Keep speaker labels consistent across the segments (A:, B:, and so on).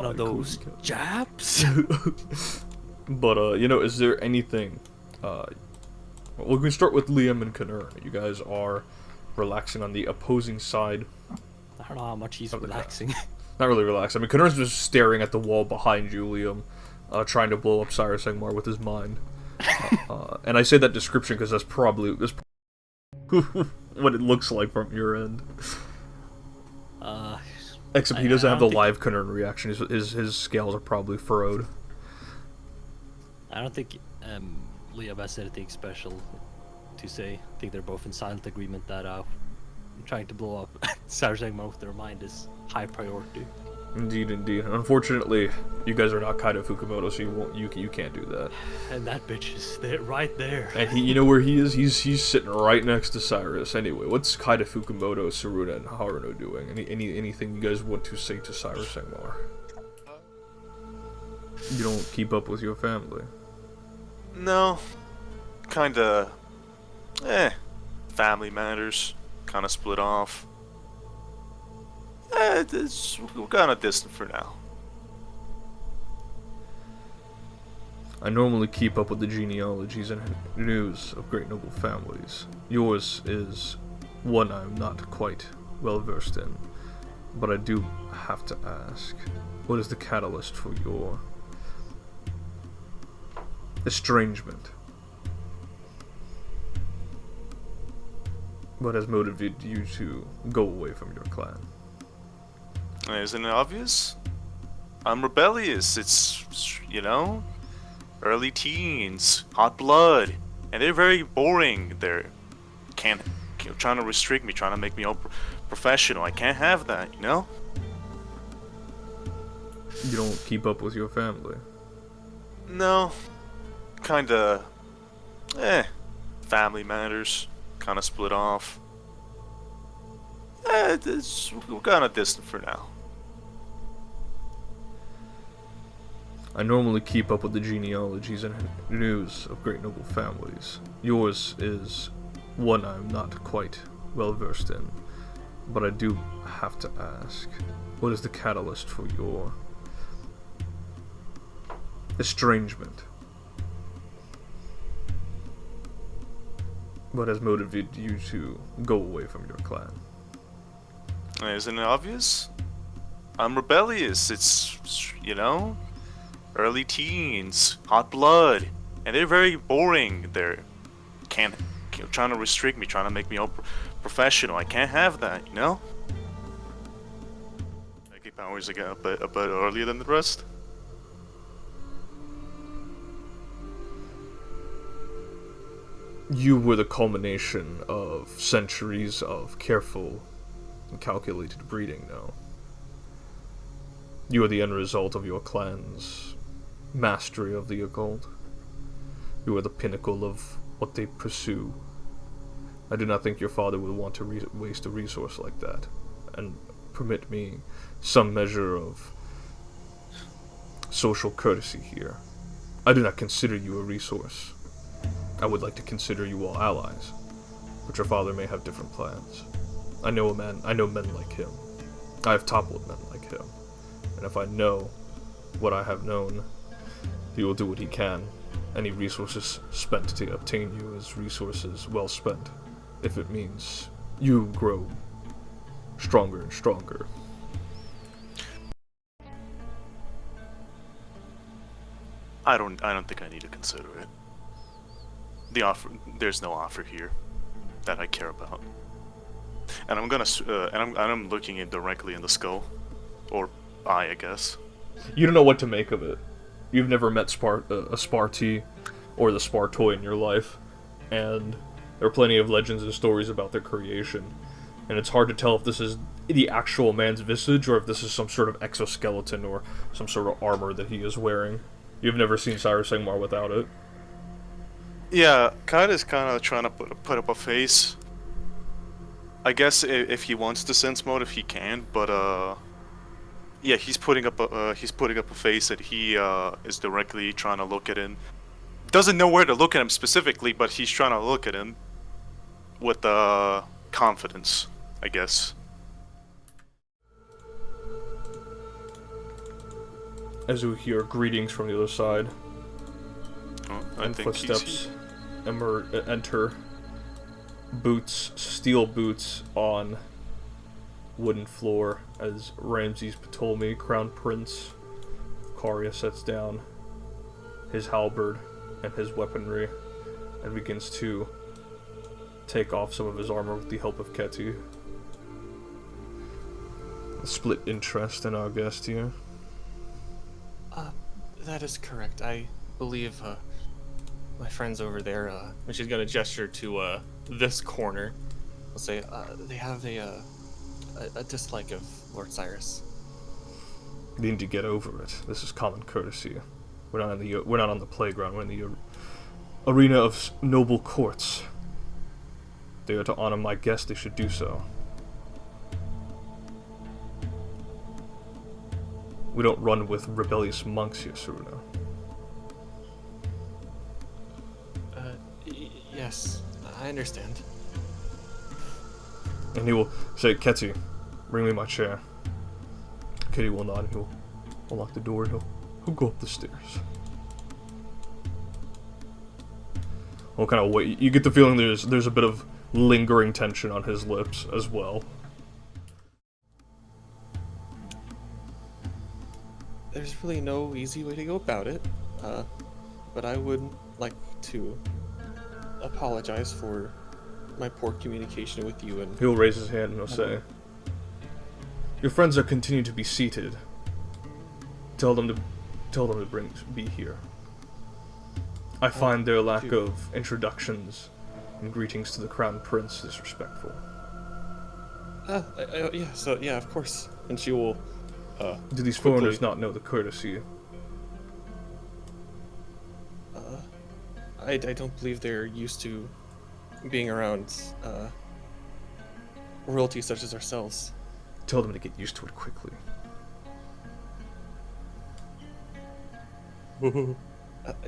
A: of those jabs.
B: But, you know, is there anything, well, we can start with Liam and Kanur. You guys are relaxing on the opposing side.
A: I don't know how much he's relaxing.
B: Not really relaxed. I mean, Kanur's just staring at the wall behind you, Liam, trying to blow up Cyrus Engmar with his mind. And I say that description because that's probably what it looks like from your end. Except he doesn't have the live Kanur reaction. His scales are probably furrowed.
A: I don't think Liam has anything special to say. I think they're both in silent agreement that trying to blow up Cyrus Engmar with their mind is high priority.
B: Indeed, indeed. Unfortunately, you guys are not Kaido Fukumoto, so you can't do that.
A: And that bitch is there, right there.
B: And you know where he is? He's sitting right next to Cyrus. Anyway, what's Kaido Fukumoto, Saruna, and Haruno doing? Anything you guys want to say to Cyrus Engmar? You don't keep up with your family.
C: No. Kinda... Family matters. Kinda split off. We're kinda distant for now.
B: I normally keep up with the genealogies and news of great noble families. Yours is one I'm not quite well versed in, but I do have to ask, what is the catalyst for your estrangement? What has motivated you to go away from your clan?
C: Isn't it obvious? I'm rebellious. It's, you know, early teens, hot blood, and they're very boring. They're trying to restrict me, trying to make me all professional. I can't have that, you know?
B: You don't keep up with your family.
C: No. Kinda... Family matters. Kinda split off. We're kinda distant for now.
B: I normally keep up with the genealogies and news of great noble families. Yours is one I'm not quite well versed in, but I do have to ask, what is the catalyst for your estrangement? What has motivated you to go away from your clan?
C: Isn't it obvious? I'm rebellious. It's, you know, early teens, hot blood, and they're very boring. They're trying to restrict me, trying to make me all professional. I can't have that, you know? Psychic powers again a bit earlier than the rest.
B: You were the culmination of centuries of careful and calculated breeding, no? You are the end result of your clan's mastery of the occult. You are the pinnacle of what they pursue. I do not think your father would want to waste a resource like that, and permit me some measure of social courtesy here. I do not consider you a resource. I would like to consider you all allies, but your father may have different plans. I know men like him. I have toppled men like him, and if I know what I have known, he will do what he can. Any resources spent to obtain you is resources well spent, if it means you grow stronger and stronger.
C: I don't think I need to consider it. There's no offer here that I care about, and I'm looking it directly in the skull, or eye, I guess.
B: You don't know what to make of it. You've never met a Spartee or the Spartoi in your life, and there are plenty of legends and stories about their creation, and it's hard to tell if this is the actual man's visage or if this is some sort of exoskeleton or some sort of armor that he is wearing. You've never seen Cyrus Engmar without it.
C: Yeah, Kaida's kind of trying to put up a face. I guess if he wants to sense motive, he can. But yeah, he's putting up a face that he is directly trying to look at him. Doesn't know where to look at him specifically, but he's trying to look at him with confidence, I guess.
B: as you hear greetings from the other side,
C: Oh, I
B: and
C: think
B: footsteps enter. Boots, steel boots on wooden floor as Ramses Ptolemy, Crown Prince Karia, sets down his halberd and his weaponry and begins to take off some of his armor with the help of Keti. Split interest in our guest here.
D: That is correct. I believe, my friends over there, and she's gonna gesture to, this corner. I'll say, they have a dislike of Lord Cyrus.
B: You need to get over it. This is common courtesy. We're not on the playground. We're in the arena of noble courts. They are to honor my guest. They should do so. We don't run with rebellious monks here, Saruna.
D: Yes, I understand.
B: And he will say, Keti, bring me my chair. Keti will nod and he'll unlock the door and he'll go up the stairs. We'll kind of wait. You get the feeling there's a bit of lingering tension on his lips as well.
D: There's really no easy way to go about it, but I would like to apologize for my poor communication with you and...
B: He'll raise his hand and he'll say, your friends are continuing to be seated. Tell them to be here. I find their lack of introductions and greetings to the Crown Prince disrespectful.
D: Yeah, of course. And she will,
B: Do these
D: quickly...
B: foreigners not know the courtesy?
D: I don't believe they're used to being around, royalty such as ourselves.
B: Tell them to get used to it quickly.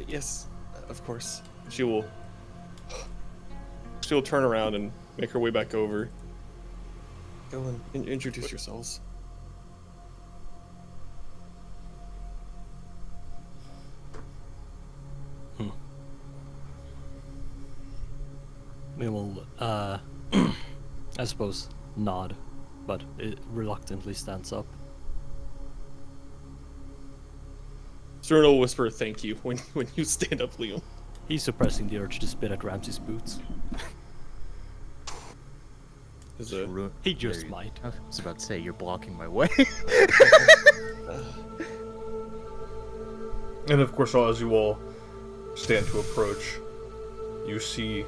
D: Yes, of course. She'll turn around and make her way back over. Go and introduce yourselves.
A: We will, I suppose, nod, but it reluctantly stands up.
D: Stern will whisper thank you when you stand up, Liam.
A: He's suppressing the urge to spit at Ramses' boots. He just might.
E: I was about to say, you're blocking my way.
B: And of course, as you all stand to approach, you see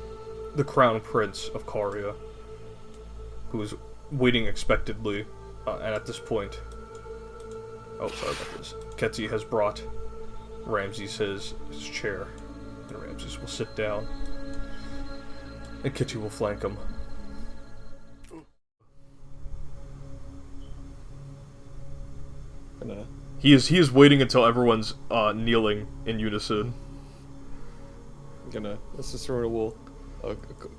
B: the Crown Prince of Karia, who is waiting expectantly, and at this point... Oh, sorry about this. Keti has brought Ramses his chair, and Ramses will sit down, and Keti will flank him. He is waiting until everyone's kneeling in unison.
D: Serena will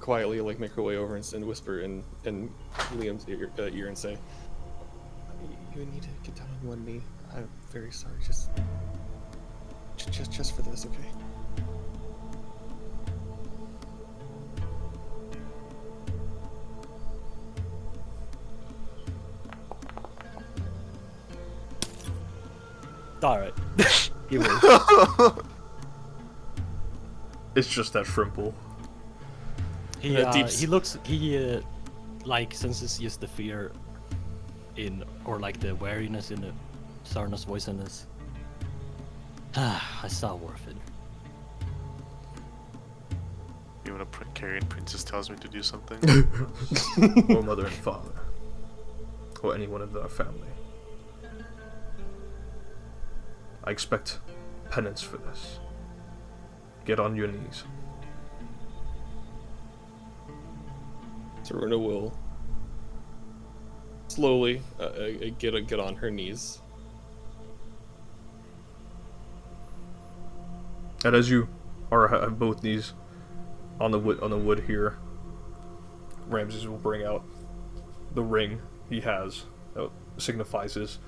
D: quietly make her way over and whisper in Liam's ear and say, "You need to get down on one knee. I'm very sorry. Just for this, okay?"
A: Alright. He will.
B: It's just that shrimple.
A: He looks, like, senses just the fear in, or like the wariness in the Sarna's voice in this. I saw worth it.
C: You when a Carrion princess tells me to do something?
B: Or mother and father. Or anyone of our family. I expect penance for this. Get on your knees.
D: Serena will slowly get on her knees.
B: And as you have both knees on the wood here, Ramses will bring out the ring he has that signifies his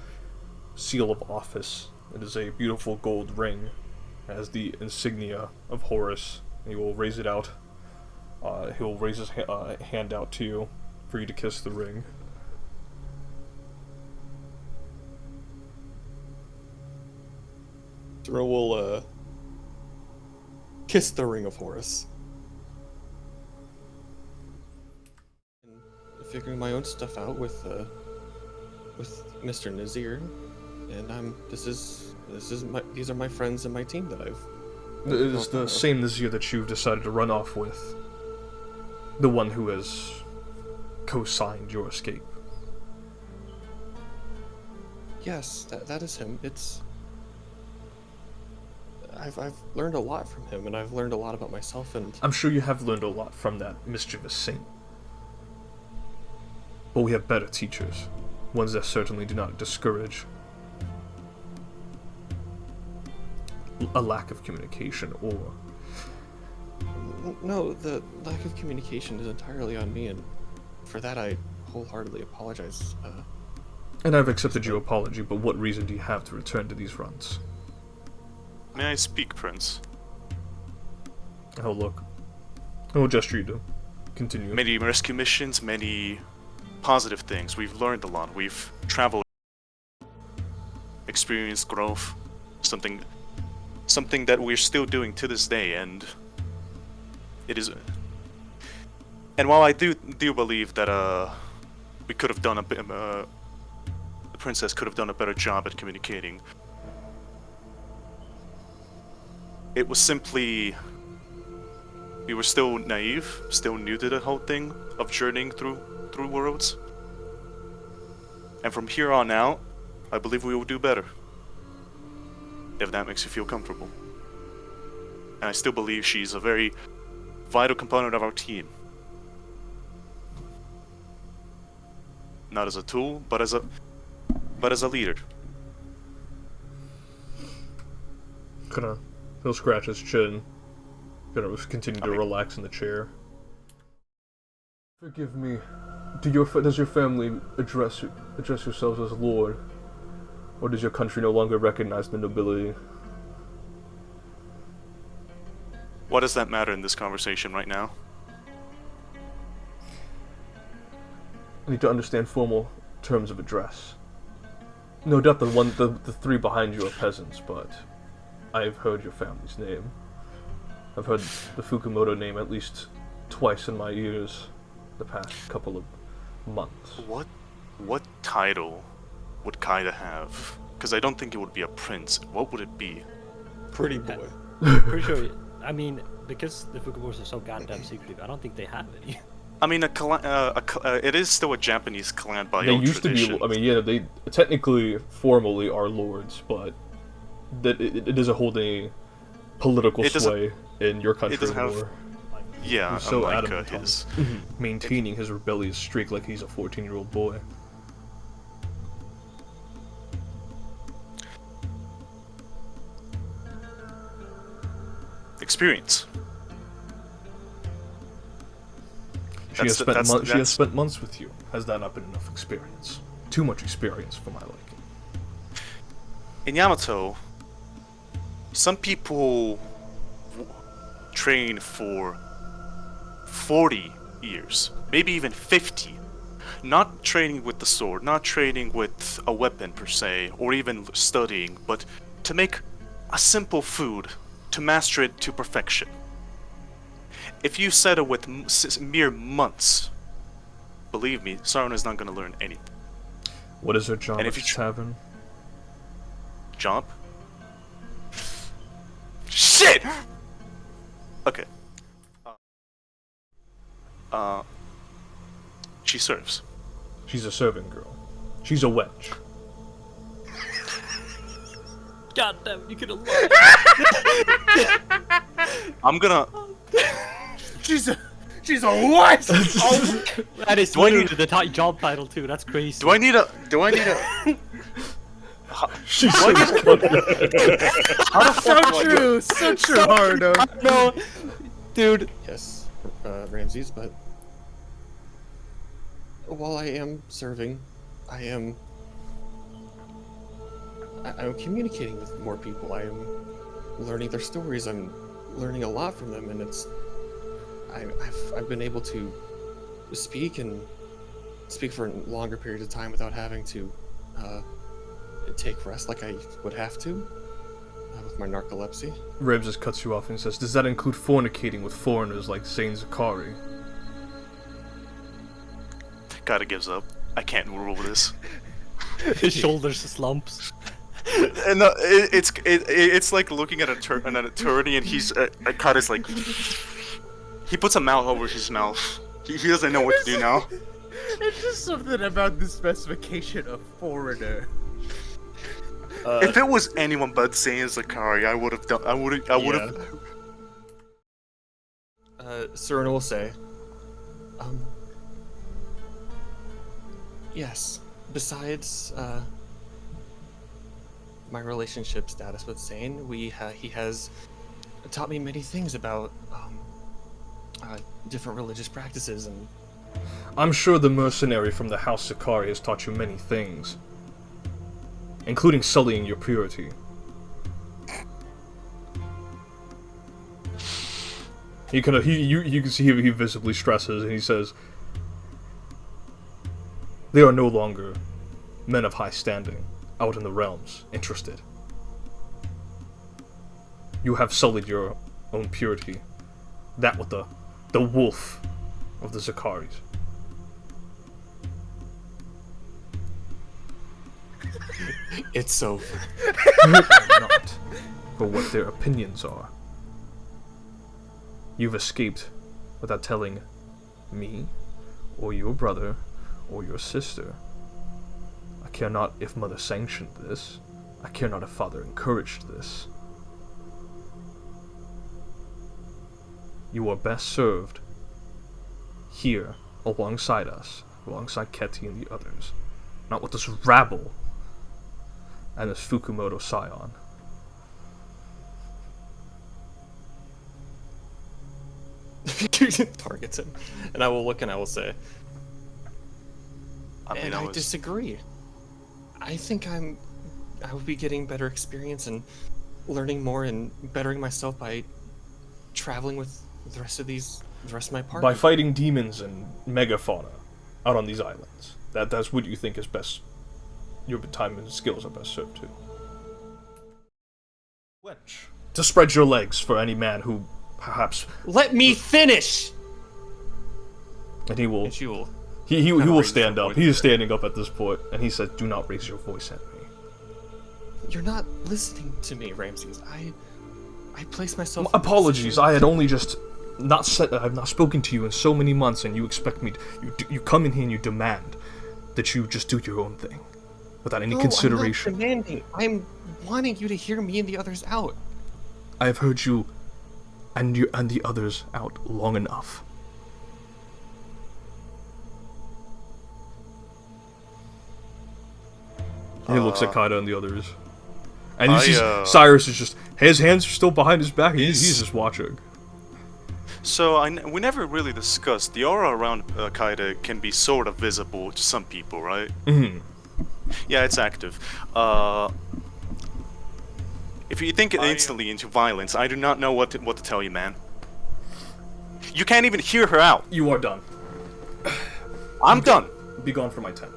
B: seal of office It is a beautiful gold ring. It has the insignia of Horus. He will raise it out. He'll raise his hand out to you for you to kiss the ring.
D: Zero will kiss the ring of Horus. And figuring my own stuff out with Mr. Nazir, and these are my friends and my team that I've.
B: It is the same Nazir that you've decided to run off with. The one who has co-signed your escape.
D: Yes, that is him. I've learned a lot from him, and I've learned a lot about myself, and
B: I'm sure you have learned a lot from that mischievous saint. But we have better teachers. Ones that certainly do not discourage a lack of communication or...
D: No, the lack of communication is entirely on me, and for that I wholeheartedly apologize.
B: And I've accepted your apology, but what reason do you have to return to these runs?
C: May I speak, Prince?
B: Oh, look. Oh, gesture you do. Continue.
C: Many rescue missions, many positive things. We've learned a lot. We've traveled, experienced growth, something that we're still doing to this day, and it is. And while I do believe that we could have done the princess could have done a better job at communicating. It was simply, we were still naive, still new to the whole thing of journeying through worlds. And from here on out, I believe we will do better. If that makes you feel comfortable. And I still believe she's a very vital component of our team. Not as a tool, but as a leader.
B: He'll scratch his chin. Gonna continue to relax in the chair. Forgive me. Does your family address yourselves as Lord? Or does your country no longer recognize the nobility?
C: What does that matter in this conversation right now?
B: I need to understand formal terms of address. No doubt the three behind you are peasants, but I've heard your family's name. I've heard the Fukumoto name at least twice in my ears the past couple of months.
C: What title would Kaida have? Because I don't think it would be a prince. What would it be?
D: Pretty boy.
A: Pretty sure. I mean, because the Fukumotos are so goddamn secretive, I don't think they have any.
C: I mean, it is still a Japanese clan by
B: They
C: own
B: used
C: tradition.
B: to be. I mean, yeah, they technically, formally are lords, but that it doesn't hold any political sway in your country
C: it doesn't have-
B: anymore.
C: Yeah,
B: He's so
C: unlike
B: adamant on
C: his.
B: maintaining his rebellious streak like he's a 14-year-old boy.
C: Experience.
B: She has spent months with you. Has that not been enough experience? Too much experience for my liking.
C: In Yamato, some people train for 40 years, maybe even 50. Not training with the sword, not training with a weapon per se, or even studying, but to make a simple food, to master it to perfection. If you settle with mere months, believe me, Sarun is not going to learn anything.
B: What is her job
C: And
B: at
C: if
B: the
C: you
B: tavern?
C: Job? Shit! Okay. She serves.
B: She's a serving girl. She's a wench.
A: God damn, you could have lied.
C: I'm gonna.
E: She's a what?
A: That is literally the job title too. That's crazy.
C: Do I need a?
B: She's
E: So true, Hardo.
A: No, dude.
D: Yes, Ramses, but while I am serving, I I'm communicating with more people. I'm learning their stories. I'm learning a lot from them, and I've been able to speak for a longer period of time without having to take rest like I would have to with my narcolepsy.
B: Ramses cuts you off and says, "Does that include fornicating with foreigners like Zane Zakari?"
C: Kinda gives up. I can't rule this.
A: His shoulders slumps.
C: And it's like looking at an attorney, and he's kind of like he puts a mouth over his mouth. He doesn't know what to do now.
E: It's just something about the specification of foreigner.
C: If it was anyone but Zane Zakari, I would have done. I would have.
D: Cyrano will say, yes. Besides my relationship status with Zane, he has taught me many things about different religious practices, and
B: I'm sure the mercenary from the House Sakari has taught you many things, including sullying your purity. You can see he visibly stresses, and he says, "They are no longer men of high standing out in the realms interested. You have sullied your own purity, that with the wolf of the Zakaris."
D: it's over.
B: Not for what their opinions are. You've escaped without telling me, or your brother, or your sister. I care not if mother sanctioned this. I care not if father encouraged this. You are best served here, alongside us, alongside Keti and the others, not with this rabble and this Fukumoto scion.
D: Targets him, and I will look and I will say, I
C: was...
D: disagree. I think I would be getting better experience and learning more and bettering myself by traveling with the rest of my party.
B: By fighting demons and megafauna out on these islands. That's what you think is best. Your time and skills are best served to. Wench. To spread your legs for any man who perhaps.
D: Let me finish.
B: And he will.
D: And she will.
B: He will
C: raise
B: stand
C: her
B: up.
C: voice.
B: He is standing up at this point, and he says, "Do not raise your voice at me."
D: You're not listening to me, Ramses. I place myself.
B: Apologies. I had only just not said. I've not spoken to you in so many months, and you expect me to. You come in here and you demand that you just do your own thing, without any consideration.
D: I'm not demanding. I'm wanting you to hear me and the others out.
B: I have heard you and the others out long enough. He looks at Kaida and the others. And you see Cyrus is just, his hands are still behind his back, and he's just watching.
C: So we never really discussed the aura around Kaida can be sort of visible to some people, right?
B: Mm-hmm.
C: Yeah, it's active. If you think instantly into violence, I do not know what to tell you, man. You can't even hear her out.
B: You are done.
C: I'm done.
B: Be gone from my tent.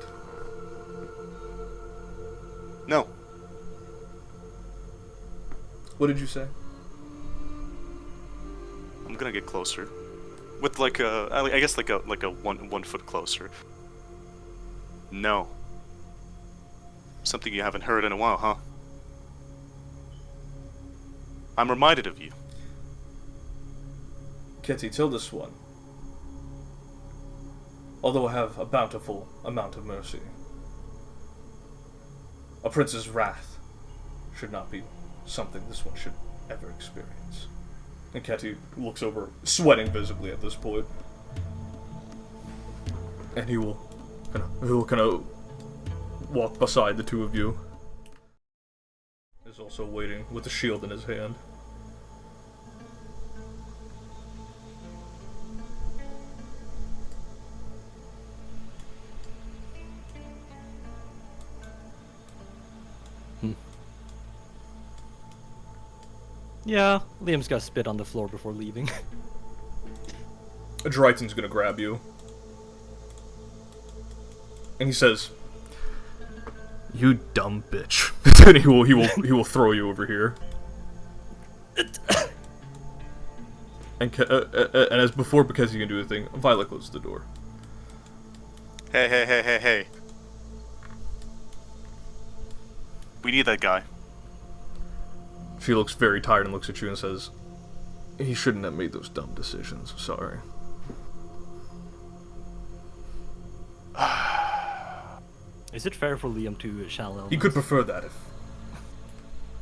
C: No.
B: What did you say?
C: I'm gonna get closer. With like I guess like a 1 foot closer. No. Something you haven't heard in a while, huh? I'm reminded of you.
B: Keti, till this one. Although I have a bountiful amount of mercy, a prince's wrath should not be something this one should ever experience. And Keti looks over, sweating visibly at this point. And he will kind of walk beside the two of you. He's also waiting with the shield in his hand.
A: Yeah, Liam's got spit on the floor before leaving.
B: Dryton's gonna grab you. And he says, "You dumb bitch." And he will throw you over here. And as before, because you can do a thing, Violet closes the door.
C: Hey. We need that guy.
B: She looks very tired and looks at you and says, "He shouldn't have made those dumb decisions. Sorry."
A: Is it fair for Liam to channel
B: He could prefer that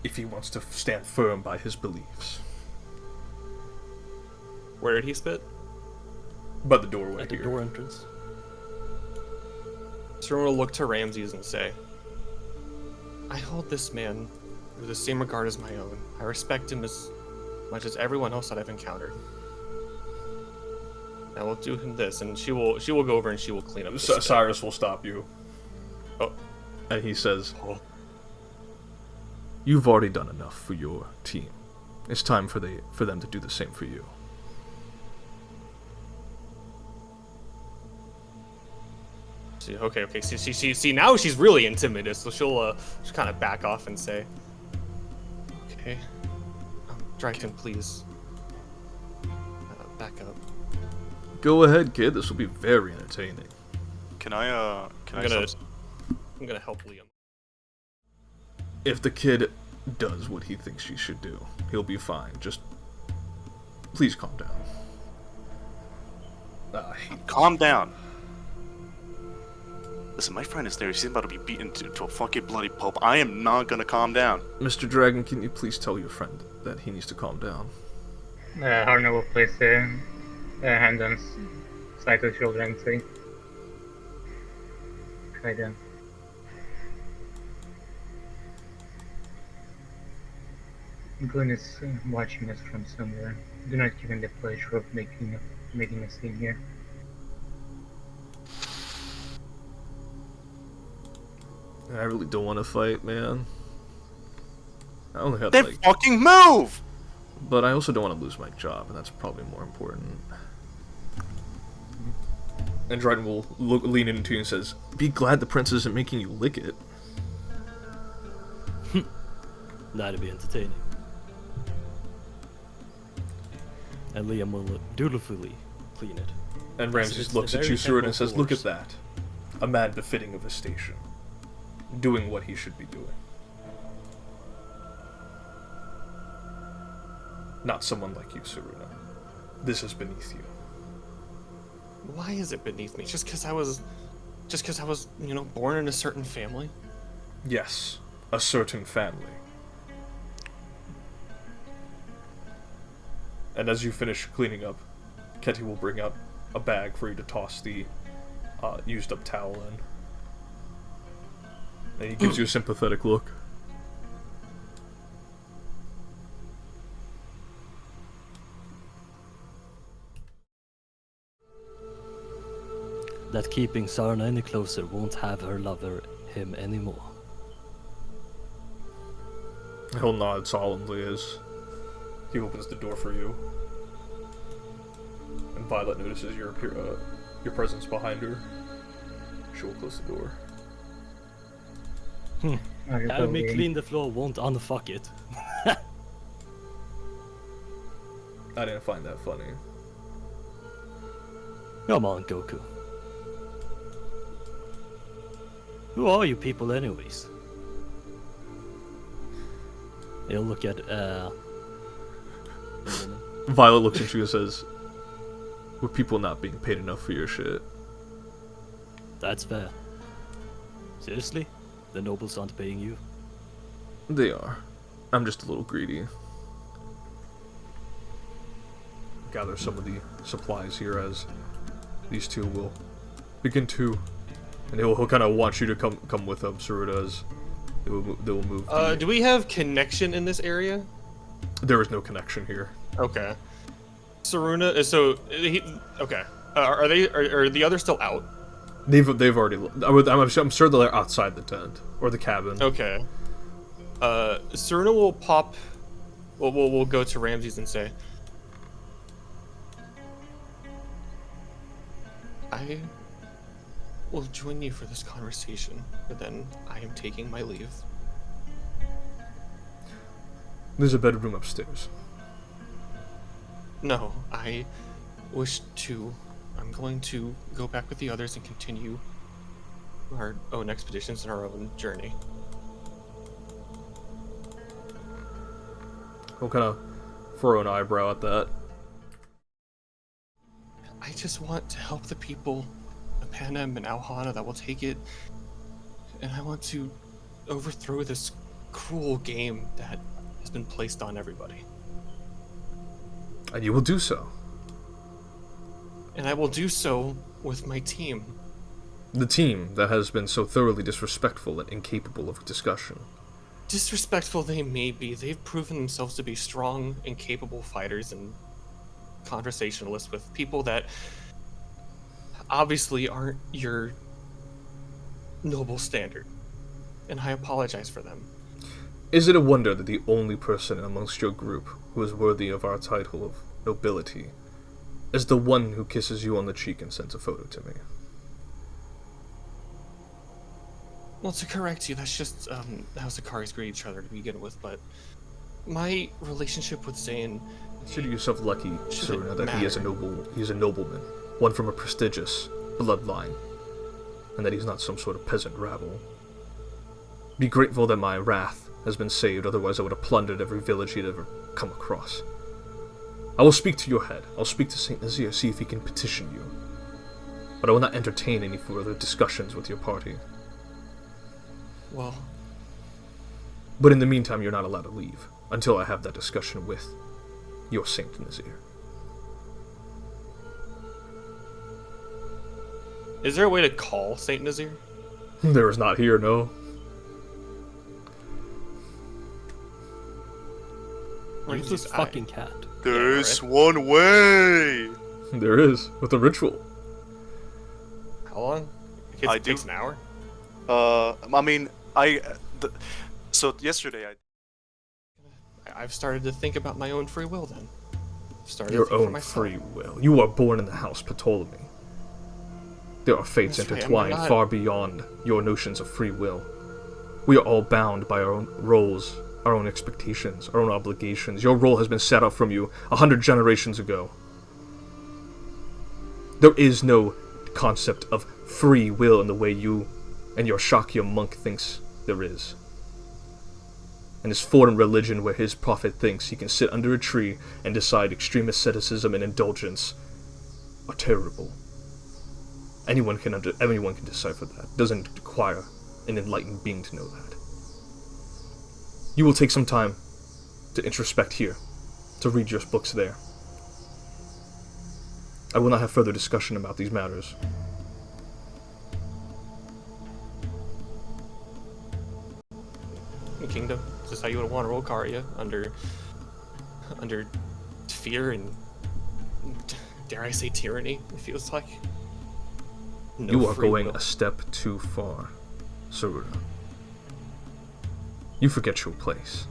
B: if he wants to stand firm by his beliefs.
D: Where did he spit?
B: By the doorway
A: at the
B: here.
A: door entrance?
D: Sir will look to Ramses and say, I hold this man with the same regard as my own. I respect him as much as everyone else that I've encountered. I will do him this, and she will go over and she will clean up the spit.
B: Cyrus will stop you.
D: Oh.
B: And he says, "You've already done enough for your team. It's time for them to do the same for you."
D: Okay. See, now she's really intimidated, so she'll kind of back off and say, okay, Dryton, please, back up.
B: Go ahead, kid. This will be very entertaining.
C: I'm
D: gonna help Liam.
B: If the kid does what he thinks he should do, he'll be fine. Just please calm down.
C: Calm down. Listen, my friend is there. He's about to be beaten to a fucking bloody pulp. I am not gonna calm down.
B: Mr. Dragon, can you please tell your friend that he needs to calm down?
F: Harna will place a hand on Saito's shoulder and say, Kaiden. Gun is watching us from somewhere. Do not give him the pleasure of making a scene here.
B: I really don't want to fight, man. I only have
C: Then fucking move!
B: But I also don't want to lose my job, and that's probably more important. And Dryden will lean into you and says, "Be glad the prince isn't making you lick it."
A: That'd be entertaining. And Liam will dutifully clean it.
B: And Ramses looks at you, Surut, and says, "Look at that. A man befitting of his station. Doing what he should be doing. Not someone like you, Saruna. This is beneath you."
D: Why is it beneath me? Just because I was, born in a certain family?
B: Yes, a certain family. And as you finish cleaning up, Ketty will bring out a bag for you to toss the used up towel in. And he gives you a sympathetic look.
A: That keeping Sarna any closer won't have her lover him anymore.
B: He'll nod solemnly as he opens the door for you. And Violet notices your presence behind her. She will close the door.
A: Having me clean the floor won't unfuck it.
B: I didn't find that funny.
A: Come on, Goku. Who are you people anyways? He'll look at
B: Violet looks at you and says, "We're people not being paid enough for your shit."
A: That's fair. Seriously? The nobles aren't paying you?
B: They are. I'm just a little greedy. Gather some of the supplies here as these two will begin to, and he'll kind of want you to come with them, Saruda, as they will move.
D: Do we have connection in this area?
B: There is no connection here.
D: Okay. Saruna, okay. Are the others still out?
B: They've already. I'm sure they're outside the tent or the cabin.
D: Okay. Saruna will pop we'll go to Ramses and say, I will join you for this conversation, but then I am taking my leave.
B: There's a bedroom upstairs.
D: No, I wish to. I'm going to go back with the others and continue our own expeditions and our own journey.
B: I'll kind of furrow an eyebrow at that.
D: I just want to help the people of Panem and Alhana that will take it, and I want to overthrow this cruel game that has been placed on everybody.
B: And you will do so.
D: And I will do so with my team.
B: The team that has been so thoroughly disrespectful and incapable of discussion.
D: Disrespectful they may be, they've proven themselves to be strong and capable fighters and conversationalists with people that obviously aren't your noble standard. And I apologize for them.
B: Is it a wonder that the only person amongst your group who is worthy of our title of nobility is the one who kisses you on the cheek and sends a photo to me?
D: Well, to correct you, that's just how Sakari's greet each other to begin with, but my relationship with Zane...
B: Consider yourself lucky,
D: Shouldn't
B: Serena, that he is a nobleman, one from a prestigious bloodline, and that he's not some sort of peasant rabble. Be grateful that my wrath has been saved, otherwise I would have plundered every village he'd ever come across. I will speak to your head. I'll speak to Saint Nazir, see if he can petition you. But I will not entertain any further discussions with your party.
D: Well...
B: But in the meantime, you're not allowed to leave, until I have that discussion with your Saint Nazir.
D: Is there a way to call Saint Nazir?
B: There is not here, no.
A: Use this fucking cat.
C: There's one way.
B: There is, with a ritual.
D: How long? It
C: I
D: takes
C: do-
D: an hour?
C: I mean, so yesterday
D: I've started to think about my own free will then. I've started to
B: Your
D: think for
B: own
D: myself.
B: free will. You are born in the house Ptolemy. There are fates
D: That's right,
B: intertwined
D: I'm not-
B: far beyond your notions of free will. We are all bound by our own roles, our own expectations, our own obligations. Your role has been set up from you 100 generations ago. There is no concept of free will in the way you and your Shakya monk thinks there is. And his foreign religion where his prophet thinks he can sit under a tree and decide extreme asceticism and indulgence are terrible. Anyone can decipher that. It doesn't require an enlightened being to know that. You will take some time to introspect here, to read your books there. I will not have further discussion about these matters.
D: Kingdom. Is this how you would want to roll Karya? Under fear and, dare I say, tyranny, it feels like? No
B: You are
D: free
B: going
D: will.
B: a step too far, Saruna. You forget your place.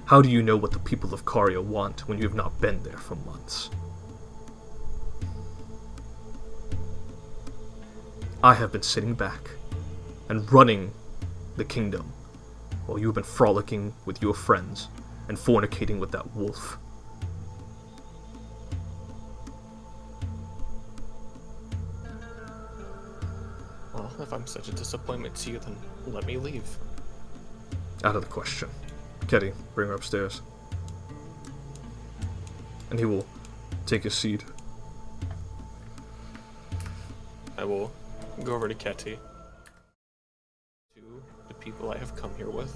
B: How do you know what the people of Karya want when you have not been there for months? I have been sitting back and running the kingdom while you have been frolicking with your friends and fornicating with that wolf.
D: Well, if I'm such a disappointment to you, then let me leave.
B: Out of the question. Ketty, bring her upstairs. And he will take his seat.
D: I will go over to Ketty. To the people I have come here with.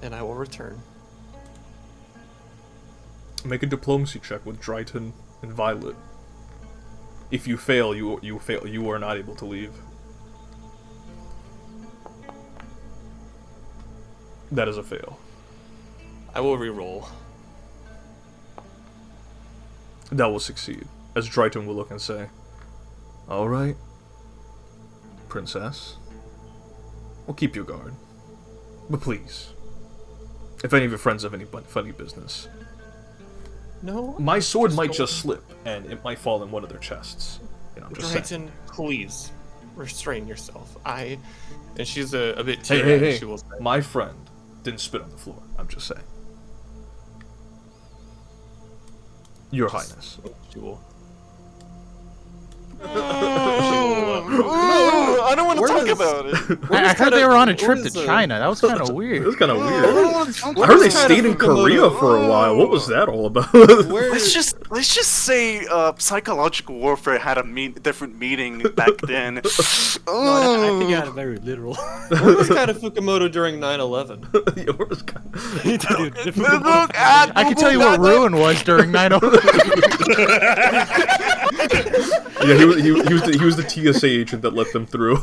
D: And I will return.
B: Make a diplomacy check with Dryton and Violet. If you fail, you fail. You are not able to leave. That is a fail.
D: I will re-roll.
B: That will succeed, as Dryton will look and say, "All right, princess. Well, keep your guard. But please, if any of your friends have any funny business,
D: No.
B: my sword might
D: don't-
B: just slip, and it might fall in one of their chests. You know, just saying.
D: Brighton, please restrain yourself. And she's a bit
B: Hey,
D: teary-eyed,
B: hey,
D: she will
B: hey!
D: say.
B: My friend didn't spit on the floor. I'm just saying. Your Highness.
D: She will.
C: I don't want to talk about it.
E: I heard they were on a trip
D: where's
E: to
D: the-
E: China. That was kind of
B: It
E: weird.
B: was kind of weird. I
D: Where's
B: heard they
D: kind
B: stayed
D: of
B: in Korea
D: Fukumoto?
B: for a while. What was that all about?
C: Let's just say psychological warfare had a different meaning back then.
A: No, I think I had a very literal.
D: Where was kind of Fukumoto during 9/11?
B: Yeah, where was kind of-
A: Dude, if we could-
C: Look at
E: I can tell you what Ruin was during 9/11.
B: Yeah, he was the TSA agent that let them through.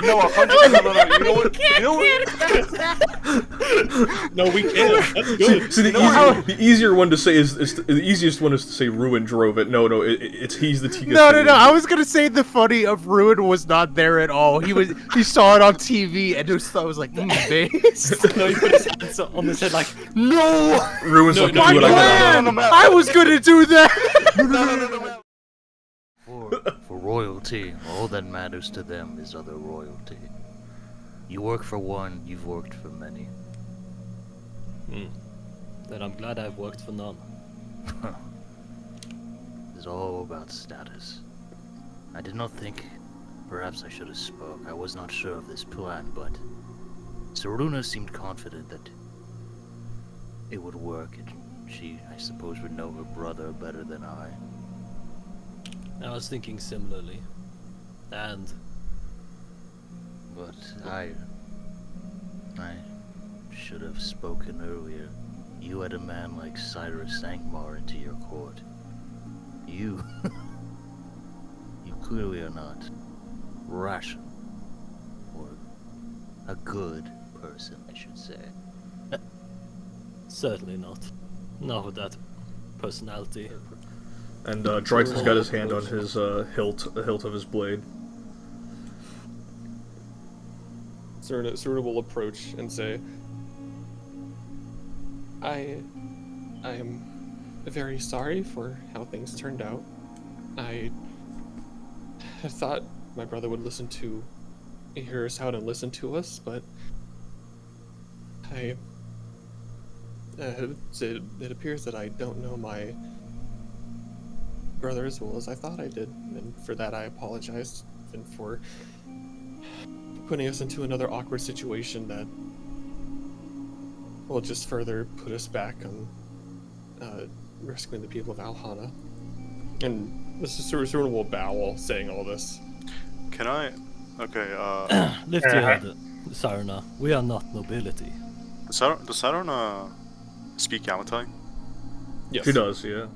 C: No, 100%. No. You know what?
D: No, we can't. That's good.
B: See, the easier one to say is the easiest one is to say Ruin drove it. No, it's he's the TSA.
E: No.
B: agent.
E: I was gonna say the funny of Ruin was not there at all. He saw it on TV and I was like, based.
A: No, he put his hands on his head like, no!
B: Ruin's like,
E: My
B: do what I
E: plan!
B: gotta do.
E: I was gonna do that.
G: For royalty, all that matters to them is other royalty. You work for one, you've worked for many.
A: Then I'm glad I've worked for none.
G: It's all about status. I did not think. Perhaps I should have spoke. I was not sure of this plan, but Saruna seemed confident that it would work, and she, I suppose, would know her brother better than I.
A: I was thinking similarly. And
G: But I should have spoken earlier. You had a man like Cyrus Angmar into your court. You clearly are not rational, or a good person, I should say.
A: certainly not. Not with that personality.
B: And Dryden's got his hand on his the hilt of his blade.
D: Serena will approach and say, I am very sorry for how things turned out. I had thought my brother would hear us out and listen to us, but it appears that I don't know my brother as well as I thought I did, and for that I apologize, and for putting us into another awkward situation that will just further put us back on rescuing the people of Alhana. And Mr. Serena will bow while saying all this.
C: Can I? Okay.
A: Lift your head, Sarna. We are not nobility.
C: Does Sarona speak Yamatai?
D: Yes.
B: He does, yeah.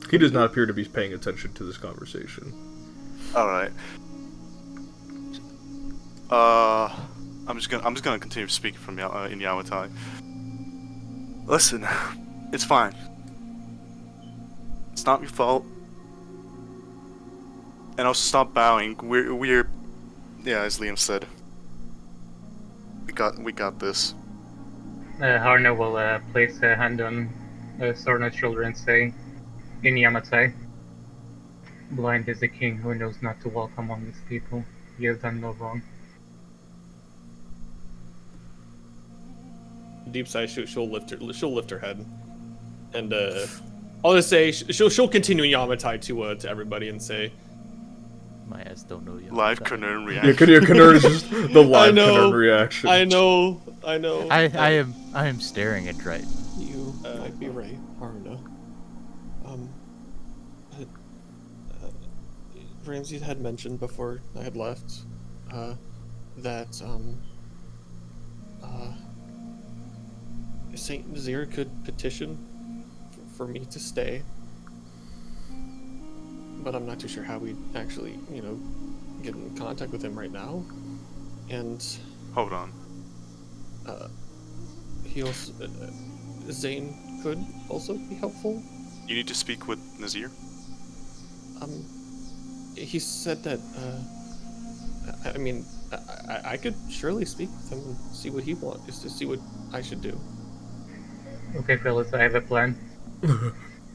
B: He does not appear to be paying attention to this conversation.
C: All right. I'm just gonna continue speaking from in Yamatai. Listen, it's fine. It's not your fault. And also stop bowing. We're yeah, as Liam said. We got this.
F: Harna will place a hand on Sorna's shoulder and say, in Yamatai, blind is the king who knows not to walk among his people. You have done no wrong.
D: Deep sigh. She'll lift her head, and I'll just say she'll continue in Yamatai to everybody and say,
G: My ass don't know you.
C: Live Canern
B: Yeah,
C: reaction.
B: Canern is just the live
D: know.
B: Canern reaction.
D: I know.
E: I am staring at Dryden.
D: You might be right, Haruna. But, Ramses had mentioned before I had left that Saint Nazir could petition for me to stay, but I'm not too sure how we'd actually, get in contact with him right now. And
C: Hold on.
D: he also Zane could also be helpful.
C: You need to speak with Nazir.
D: he said that, I mean, I could surely speak with him and see what he wants, just to see what I should do.
F: Okay, fellas, I have a plan.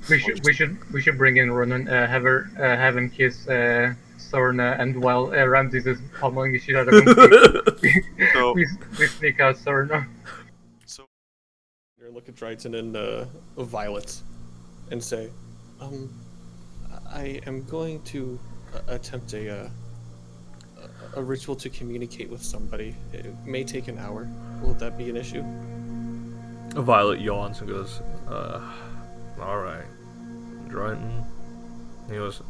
F: We should bring in Ronan, have him kiss Sorna, and while Ramses is pummeling the shit out of him,
C: So,
F: we sneak out Sorna.
C: so
D: Look at Dryden and Violet, and say, I am going to attempt a ritual to communicate with somebody. It may take an hour. Will that be an issue?
B: Violet yawns and goes, alright. Dryden. He goes,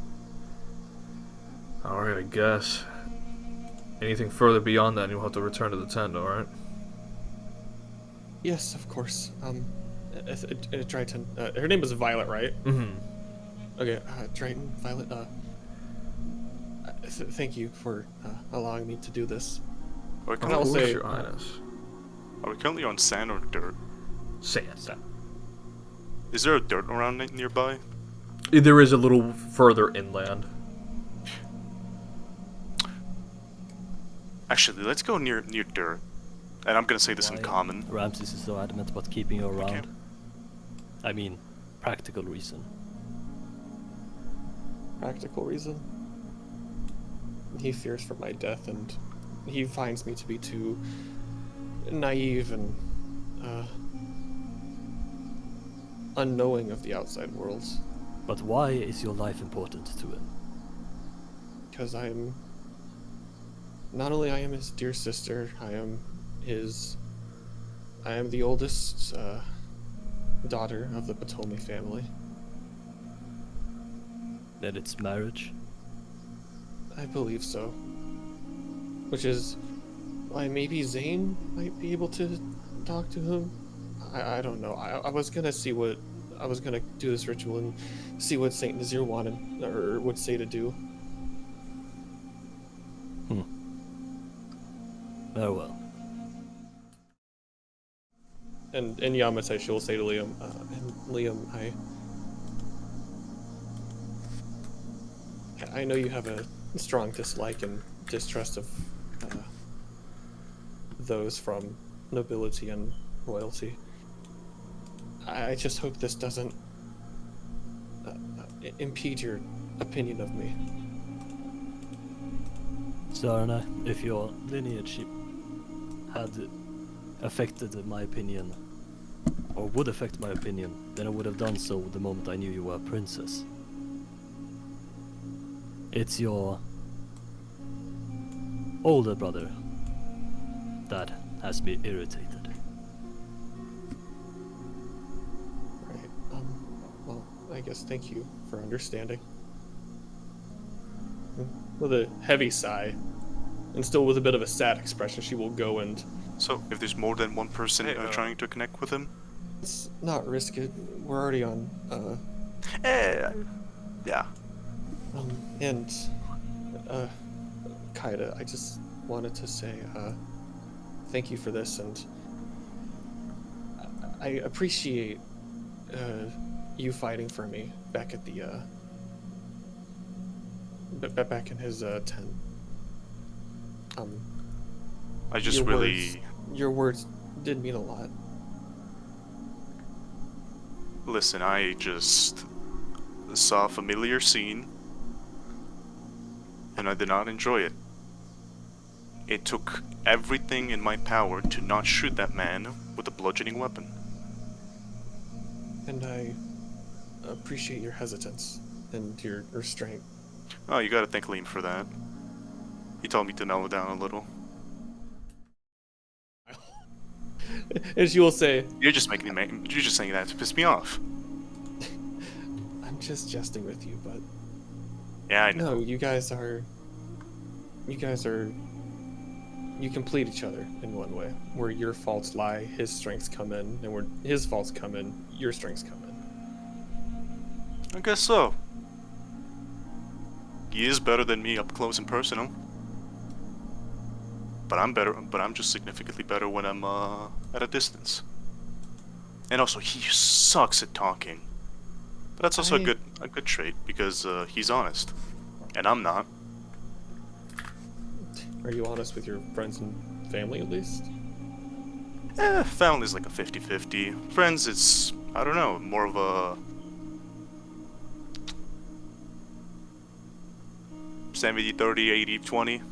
B: alright, I guess. Anything further beyond that, you'll have to return to the tent, alright?
D: Yes, of course. Dryden. Her name is Violet, right?
B: Mm-hmm.
D: Okay, Dryden, Violet, thank you for allowing me to do this.
C: are we
B: Of
D: And I'll
B: course,
C: currently,
D: say,
B: Your Highness.
C: are we currently on sand or dirt?
B: Sand.
C: Is there a dirt around nearby?
B: There is a little further inland.
C: Actually, let's go near dirt. And I'm gonna say this in
A: Why
C: common.
A: Ramses is so adamant about keeping you around.
C: Okay.
A: I mean, practical reason.
D: practical reason. He fears for my death, and he finds me to be too naive and unknowing of the outside world.
A: But why is your life important to him?
D: Because I am not only I am his dear sister, I am the oldest daughter of the Ptolemy family.
A: That it's marriage?
D: I believe so. Which is why maybe Zane might be able to talk to him. I don't know. I was gonna do this ritual and see what Saint Nazir wanted or would say to do.
A: Very well.
D: And Yamate, she'll say to Liam, and Liam, I know you have a strong dislike and distrust of those from nobility and royalty. I just hope this doesn't impede your opinion of me.
A: Sarna, if your lineage had affected my opinion, or would affect my opinion, then I would have done so the moment I knew you were a princess. It's your older brother that has me irritated.
D: Right. Well, I guess thank you for understanding. With a heavy sigh, and still with a bit of a sad expression, she will go and...
C: So, if there's more than one person trying to connect with him?
D: Let's not risk it. We're already on,
C: Yeah.
D: And, Kaida, I just wanted to say, thank you for this, and I appreciate, you fighting for me back at the, back in his, tent.
C: I just
D: Your words did mean a lot.
C: Listen, I just saw a familiar scene, and I did not enjoy it. It took everything in my power to not shoot that man with a bludgeoning weapon.
D: And I appreciate your hesitance and your restraint.
C: Oh, you gotta thank Liam for that. He told me to mellow down a little.
D: And she will say,
C: You're just saying that to piss me off.
D: I'm just jesting with you, but
C: Yeah, I know.
D: no, you complete each other in one way. Where your faults lie, his strengths come in, and where his faults come in, your strengths come in.
C: I guess so. He is better than me up close and personal. But I'm just significantly better when I'm at a distance. And also, he sucks at talking. But that's also a good trait because he's honest. And I'm not.
D: Are you honest with your friends and family at least?
C: Family's like a 50-50. Friends, it's, I don't know, more of a 70-30, 80-20.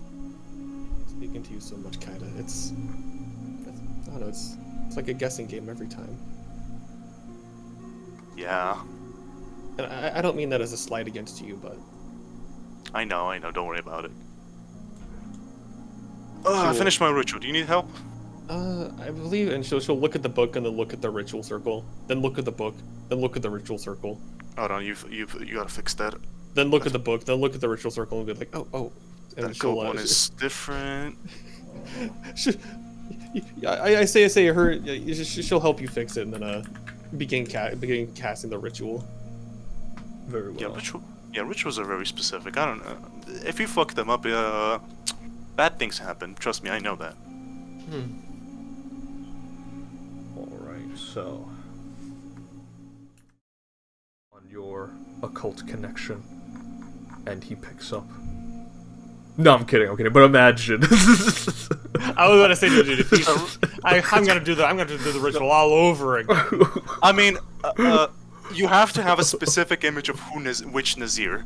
D: Speaking to you so much, kinda. I don't know. It's like a guessing game every time.
C: Yeah,
D: And I don't mean that as a slight against you, but
C: I know, don't worry about it. I finished my ritual. Do you need help?
D: I believe, and she'll look at the book and then look at the ritual circle, then look at the book, then look at the ritual circle,
C: Hold on, you gotta fix that.
D: then look at the book, then look at the ritual circle, and be like, oh, and
C: That gold one is different.
D: I say her, she'll help you fix it, and then begin casting the ritual.
B: Very well.
C: Yeah, rituals are very specific. I don't know. If you fuck them up, bad things happen. Trust me, I know that.
B: Alright, so. On your occult connection. And he picks up. No, I'm kidding, but imagine.
D: I was gonna say, dude, I'm gonna do the ritual all over again.
C: I mean, you have to have a specific image of which Nazir.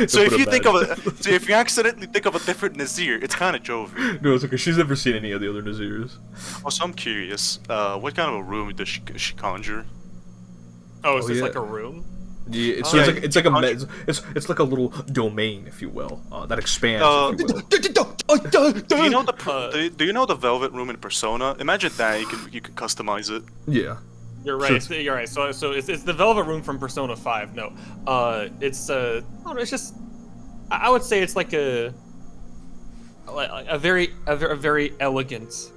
C: So if you accidentally think of a different Nazir, it's kind of jovial.
B: No, it's okay. She's never seen any of the other Nazirs.
C: Also, I'm curious. What kind of a room does she conjure?
D: Oh, is this
B: yeah.
D: like a room?
B: Yeah, it's like a little domain, if you will, that expands. If you will.
C: Do you know do you know the Velvet Room in Persona? Imagine that you can customize it.
B: Yeah.
D: You're right. You're right. So it's the Velvet Room from Persona 5. No, it's I don't know. It's just I would say it's like a very elegant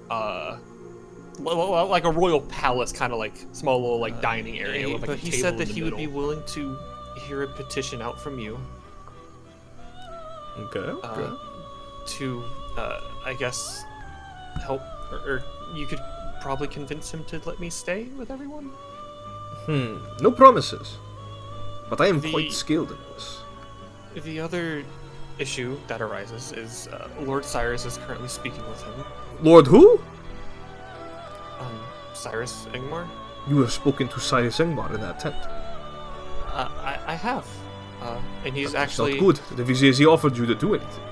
D: like a royal palace, kind of like small little like dining area. With, like, but he said that he would be willing to hear a petition out from you.
B: Okay.
D: To I guess help, or you could probably convince him to let me stay with everyone.
B: No promises. But I am quite skilled in this.
D: The other issue that arises is Lord Cyrus is currently speaking with him.
B: Lord who?
D: Cyrus Ingmar?
B: You have spoken to Cyrus Ingmar in that tent.
D: I have. And he's
B: That's
D: actually...
B: not good. If he says he offered you to do anything.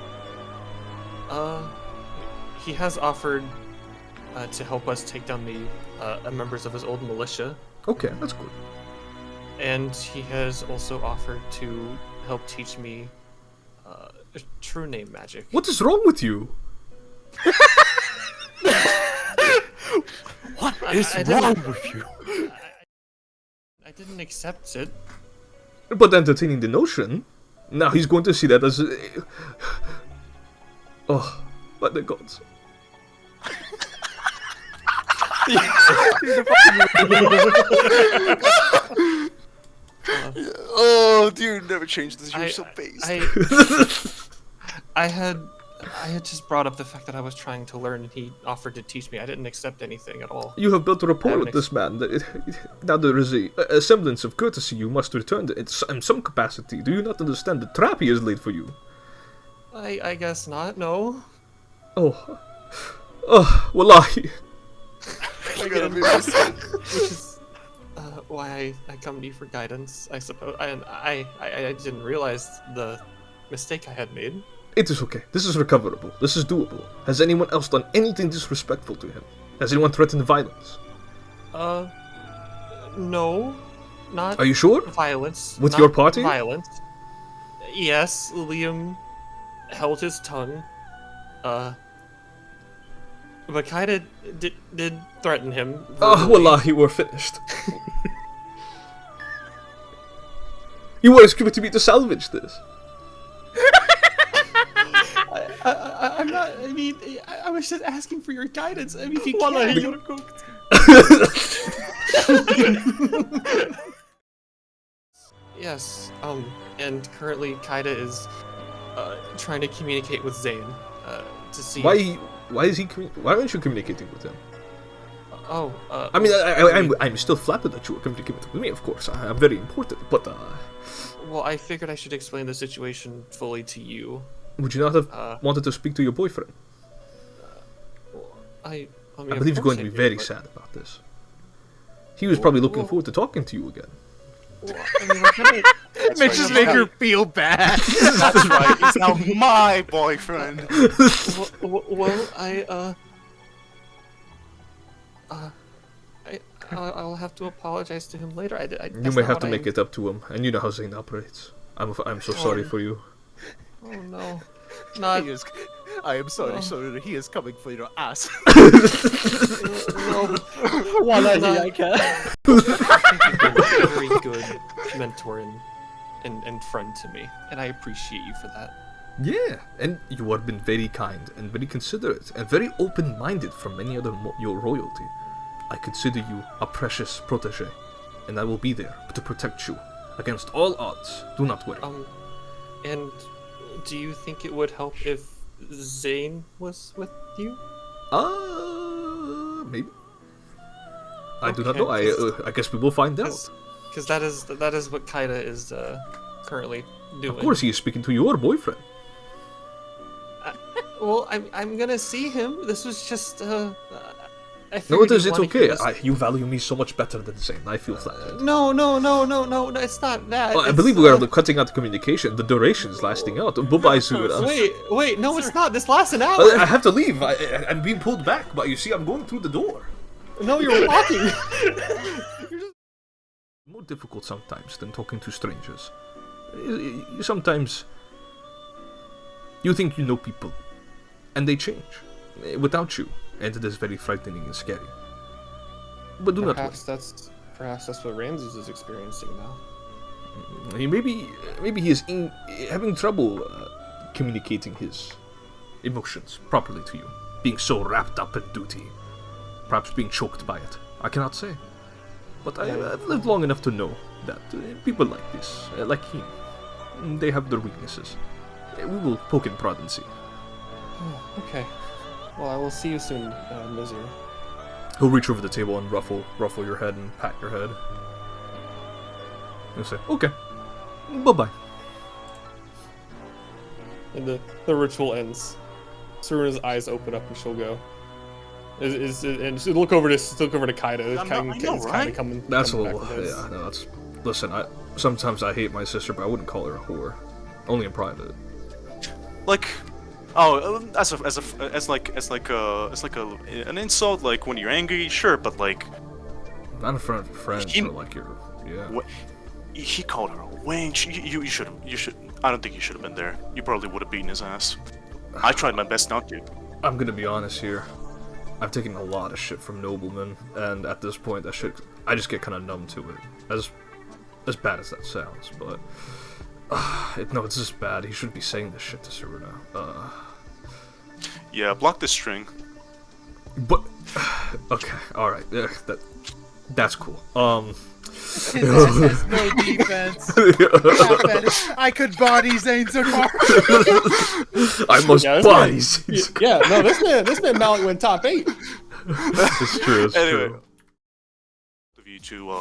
D: He has offered to help us take down the members of his old militia.
B: Okay, that's good.
D: And he has also offered to help teach me true name magic.
B: What is wrong with you?
A: What is wrong with you?
D: I didn't accept it.
B: But entertaining the notion, now he's going to see that as oh, by the gods.
C: Oh, dude, never changed this. You're so based.
D: I had just brought up the fact that I was trying to learn, and he offered to teach me. I didn't accept anything at all.
B: You have built a rapport with this man. Now there is a semblance of courtesy you must return in some capacity. Do you not understand the trap he has laid for you?
D: I guess not, no.
B: Oh, wallahi.
D: Which is why I come to you for guidance, I suppose. I didn't realize the mistake I had made.
B: It is okay. This is recoverable. This is doable. Has anyone else done anything disrespectful to him? Has anyone threatened violence?
D: No. Not
B: Are you sure?
D: Violence.
B: With
D: not
B: your party?
D: Violence. Yes, Liam held his tongue. But kinda did threaten him.
B: Oh, wallahi, we're finished. You were expecting me to salvage this.
D: I'm not. I mean, I was just asking for your guidance. I mean, if you can. Yes. And currently, Kaida is trying to communicate with Zane to see.
B: Why aren't you communicating with him?
D: Oh,
B: I mean, I'm still flattered that you were communicating with me, of course. I'm very important, but
D: well, I figured I should explain the situation fully to you.
B: would you not have wanted to speak to your boyfriend?
D: I mean,
B: I believe he's going to be very sad about this. He was probably looking forward to talking to you again.
D: Well, I mean, we're gonna...
E: Mitch just make her feel bad.
C: That's right. He's now my boyfriend.
D: I'll have to apologize to him later.
B: You may have to make it up to him, and you know how Zane operates. I'm so sorry for you.
D: Oh no, not.
E: I am sorry, sir. He is coming for your ass.
D: No.
A: I can.
D: A very good mentor and friend to me, and I appreciate you for that.
B: Yeah, and you have been very kind and very considerate and very open-minded from many other your royalty. I consider you a precious protege, and I will be there to protect you against all odds. Do not worry.
D: And do you think it would help if Zane was with you?
B: Maybe. I do not know. I guess we will find out.
D: Because that is what Kaida is currently doing.
B: Of course, he is speaking to your boyfriend.
D: Well, I'm gonna see him. This was just
B: No, it is. It's okay. You value me so much better than Zane. I feel flattered.
D: No, it's not that.
B: Well, I believe we are cutting out the communication. The duration is lasting out. Bye-bye,
D: Wait, no, it's not. This lasts an hour.
B: I have to leave. I'm being pulled back, but you see, I'm going through the door.
D: No, you're walking.
B: More difficult sometimes than talking to strangers. Sometimes you think you know people, and they change without you, and it is very frightening and scary. But do not worry.
D: Perhaps that's what Ramses is experiencing now.
B: Maybe he is having trouble communicating his emotions properly to you, being so wrapped up in duty, perhaps being choked by it. I cannot say, but I've lived long enough to know that people like this, like him, they have their weaknesses. We will poke and prod and see.
D: Okay. Well, I will see you soon, Mizir.
B: He'll reach over the table and ruffle your head and pat your head. And say, okay, bye-bye.
H: And the ritual ends. Saruna's eyes open up and she'll go. And she'll look over to Kaida. Kaida coming.
B: That's a
H: coming
B: little,
H: back with his.
B: yeah, no, that's, listen, sometimes I hate my sister, but I wouldn't call her a whore. Only in private.
C: Like, as an insult, like when you're angry, sure, but like,
B: Not in front of friends or like your, yeah.
C: what, he called her a wench. You should. I don't think you should have been there. You probably would have beaten his ass. I tried my best not to.
B: I'm gonna be honest here. I've taken a lot of shit from noblemen, and at this point, that shit, I just get kind of numb to it. As bad as that sounds, but no, it's just bad. He shouldn't be saying this shit to Saruna.
C: Yeah, block this string.
B: But okay, all right, that's cool.
E: His ass has no defense. I could body Zane Zakar.
B: I must body Zane.
H: Yeah, no, this man Malik went top 8.
B: It's true. It's
C: Anyway,
B: true.
C: of you to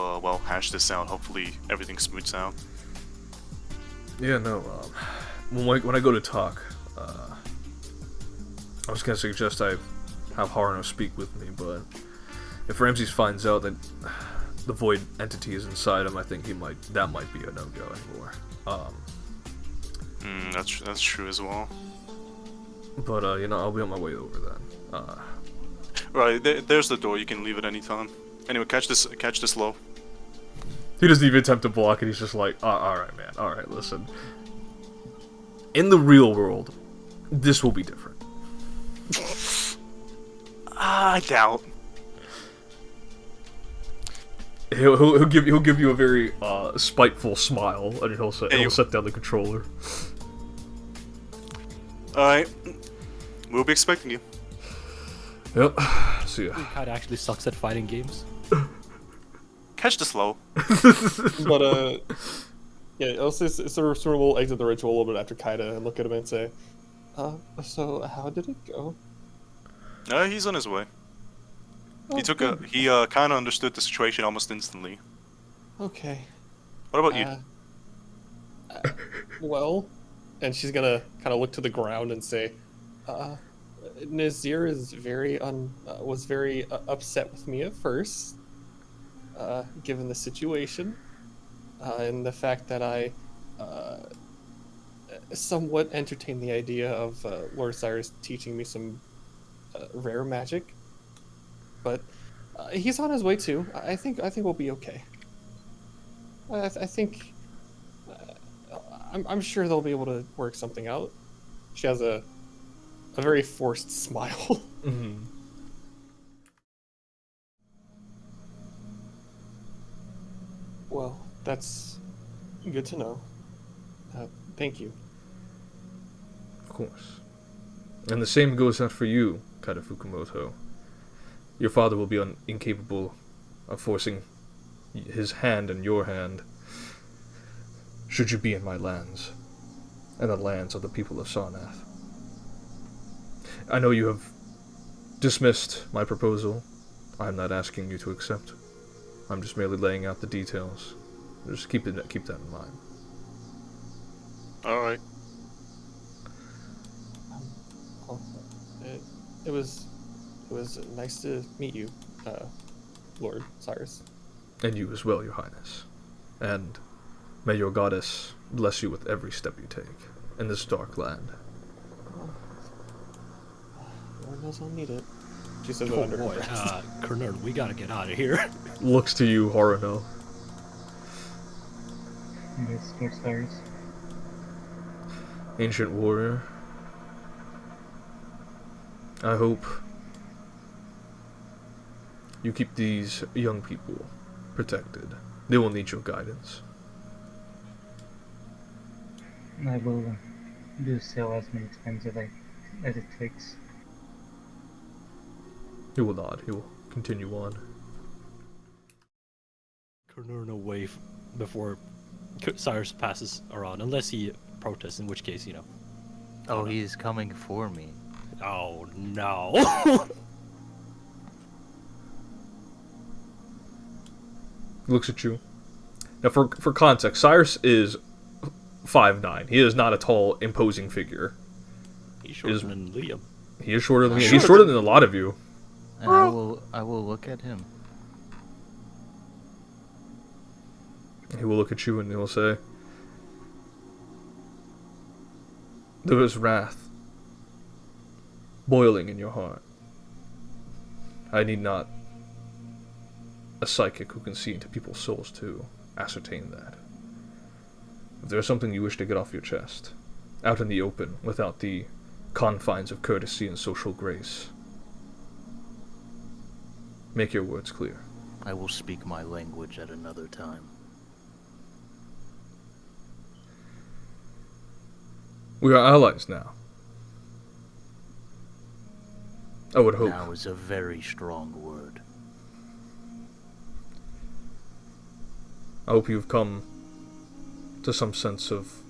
C: hash this out. Hopefully everything smooths out.
B: Yeah, no. When I go to talk, I was gonna suggest I have Harno speak with me, but if Ramses finds out that the void entity is inside him, I think that might be a no-go anymore.
C: That's true as well.
B: But I'll be on my way over then.
C: Right, there's the door. You can leave at any time. Anyway, catch this low.
B: He doesn't even attempt to block it. He's just like, alright, man. Alright, listen. In the real world, this will be different.
C: I doubt.
B: He'll give you a very spiteful smile, and he'll set down the controller.
C: Alright. We'll be expecting you.
B: Yep. See ya.
A: Kaida actually sucks at fighting games.
C: Catch this low.
H: But yeah, also sort of will exit the ritual a little bit after Kaida and look at him and say, so how did it go?
C: He's on his way. He took a.
D: good.
C: He kind of understood the situation almost instantly.
D: Okay.
C: What about you?
H: Well, and she's gonna kind of look to the ground and say, Nazir is was very upset with me at first, given the situation, and the fact that I somewhat entertained the idea of Lord Cyrus teaching me some rare magic. But he's on his way too. I think we'll be okay. I think I'm sure they'll be able to work something out. She has a very forced smile.
B: Mm-hmm.
H: Well, that's good to know. Thank you.
B: Of course. And the same goes out for you, Kaida Fukumoto. Your father will be incapable of forcing his hand in your hand should you be in my lands, and the lands of the people of Sarnath. I know you have dismissed my proposal. I'm not asking you to accept. I'm just merely laying out the details. Just keep that in mind.
C: All right.
H: Well, it was nice to meet you, Lord Cyrus.
B: And you as well, Your Highness. And may your goddess bless you with every step you take in this dark land.
H: Lord knows I'll need it. She says
A: Oh
H: under her
A: boy,
H: breath.
A: Kernern, we gotta get out of here.
B: Looks to you, Haruno.
F: Yes, Lord Cyrus.
B: Ancient warrior. I hope you keep these young people protected. They will need your guidance.
F: I will do so as many times as it takes.
B: He will nod. He will continue on.
A: Kernern away before Cyrus passes around, unless he protests, in which case,
G: Oh, he's coming for me.
A: Oh no.
B: He looks at you. Now, for context, Cyrus is 5'9". He is not a tall, imposing figure.
A: He's shorter than Liam.
B: He is shorter than He's shorter than a lot of you.
G: And I will look at him.
B: He will look at you and he will say, "There is wrath boiling in your heart. I need not a psychic who can see into people's souls to ascertain that. If there is something you wish to get off your chest, out in the open, without the confines of courtesy and social grace, make your words clear."
G: I will speak my language at another time.
B: We are allies now. I would hope.
G: Now is a very strong word.
B: I hope you've come to some sense of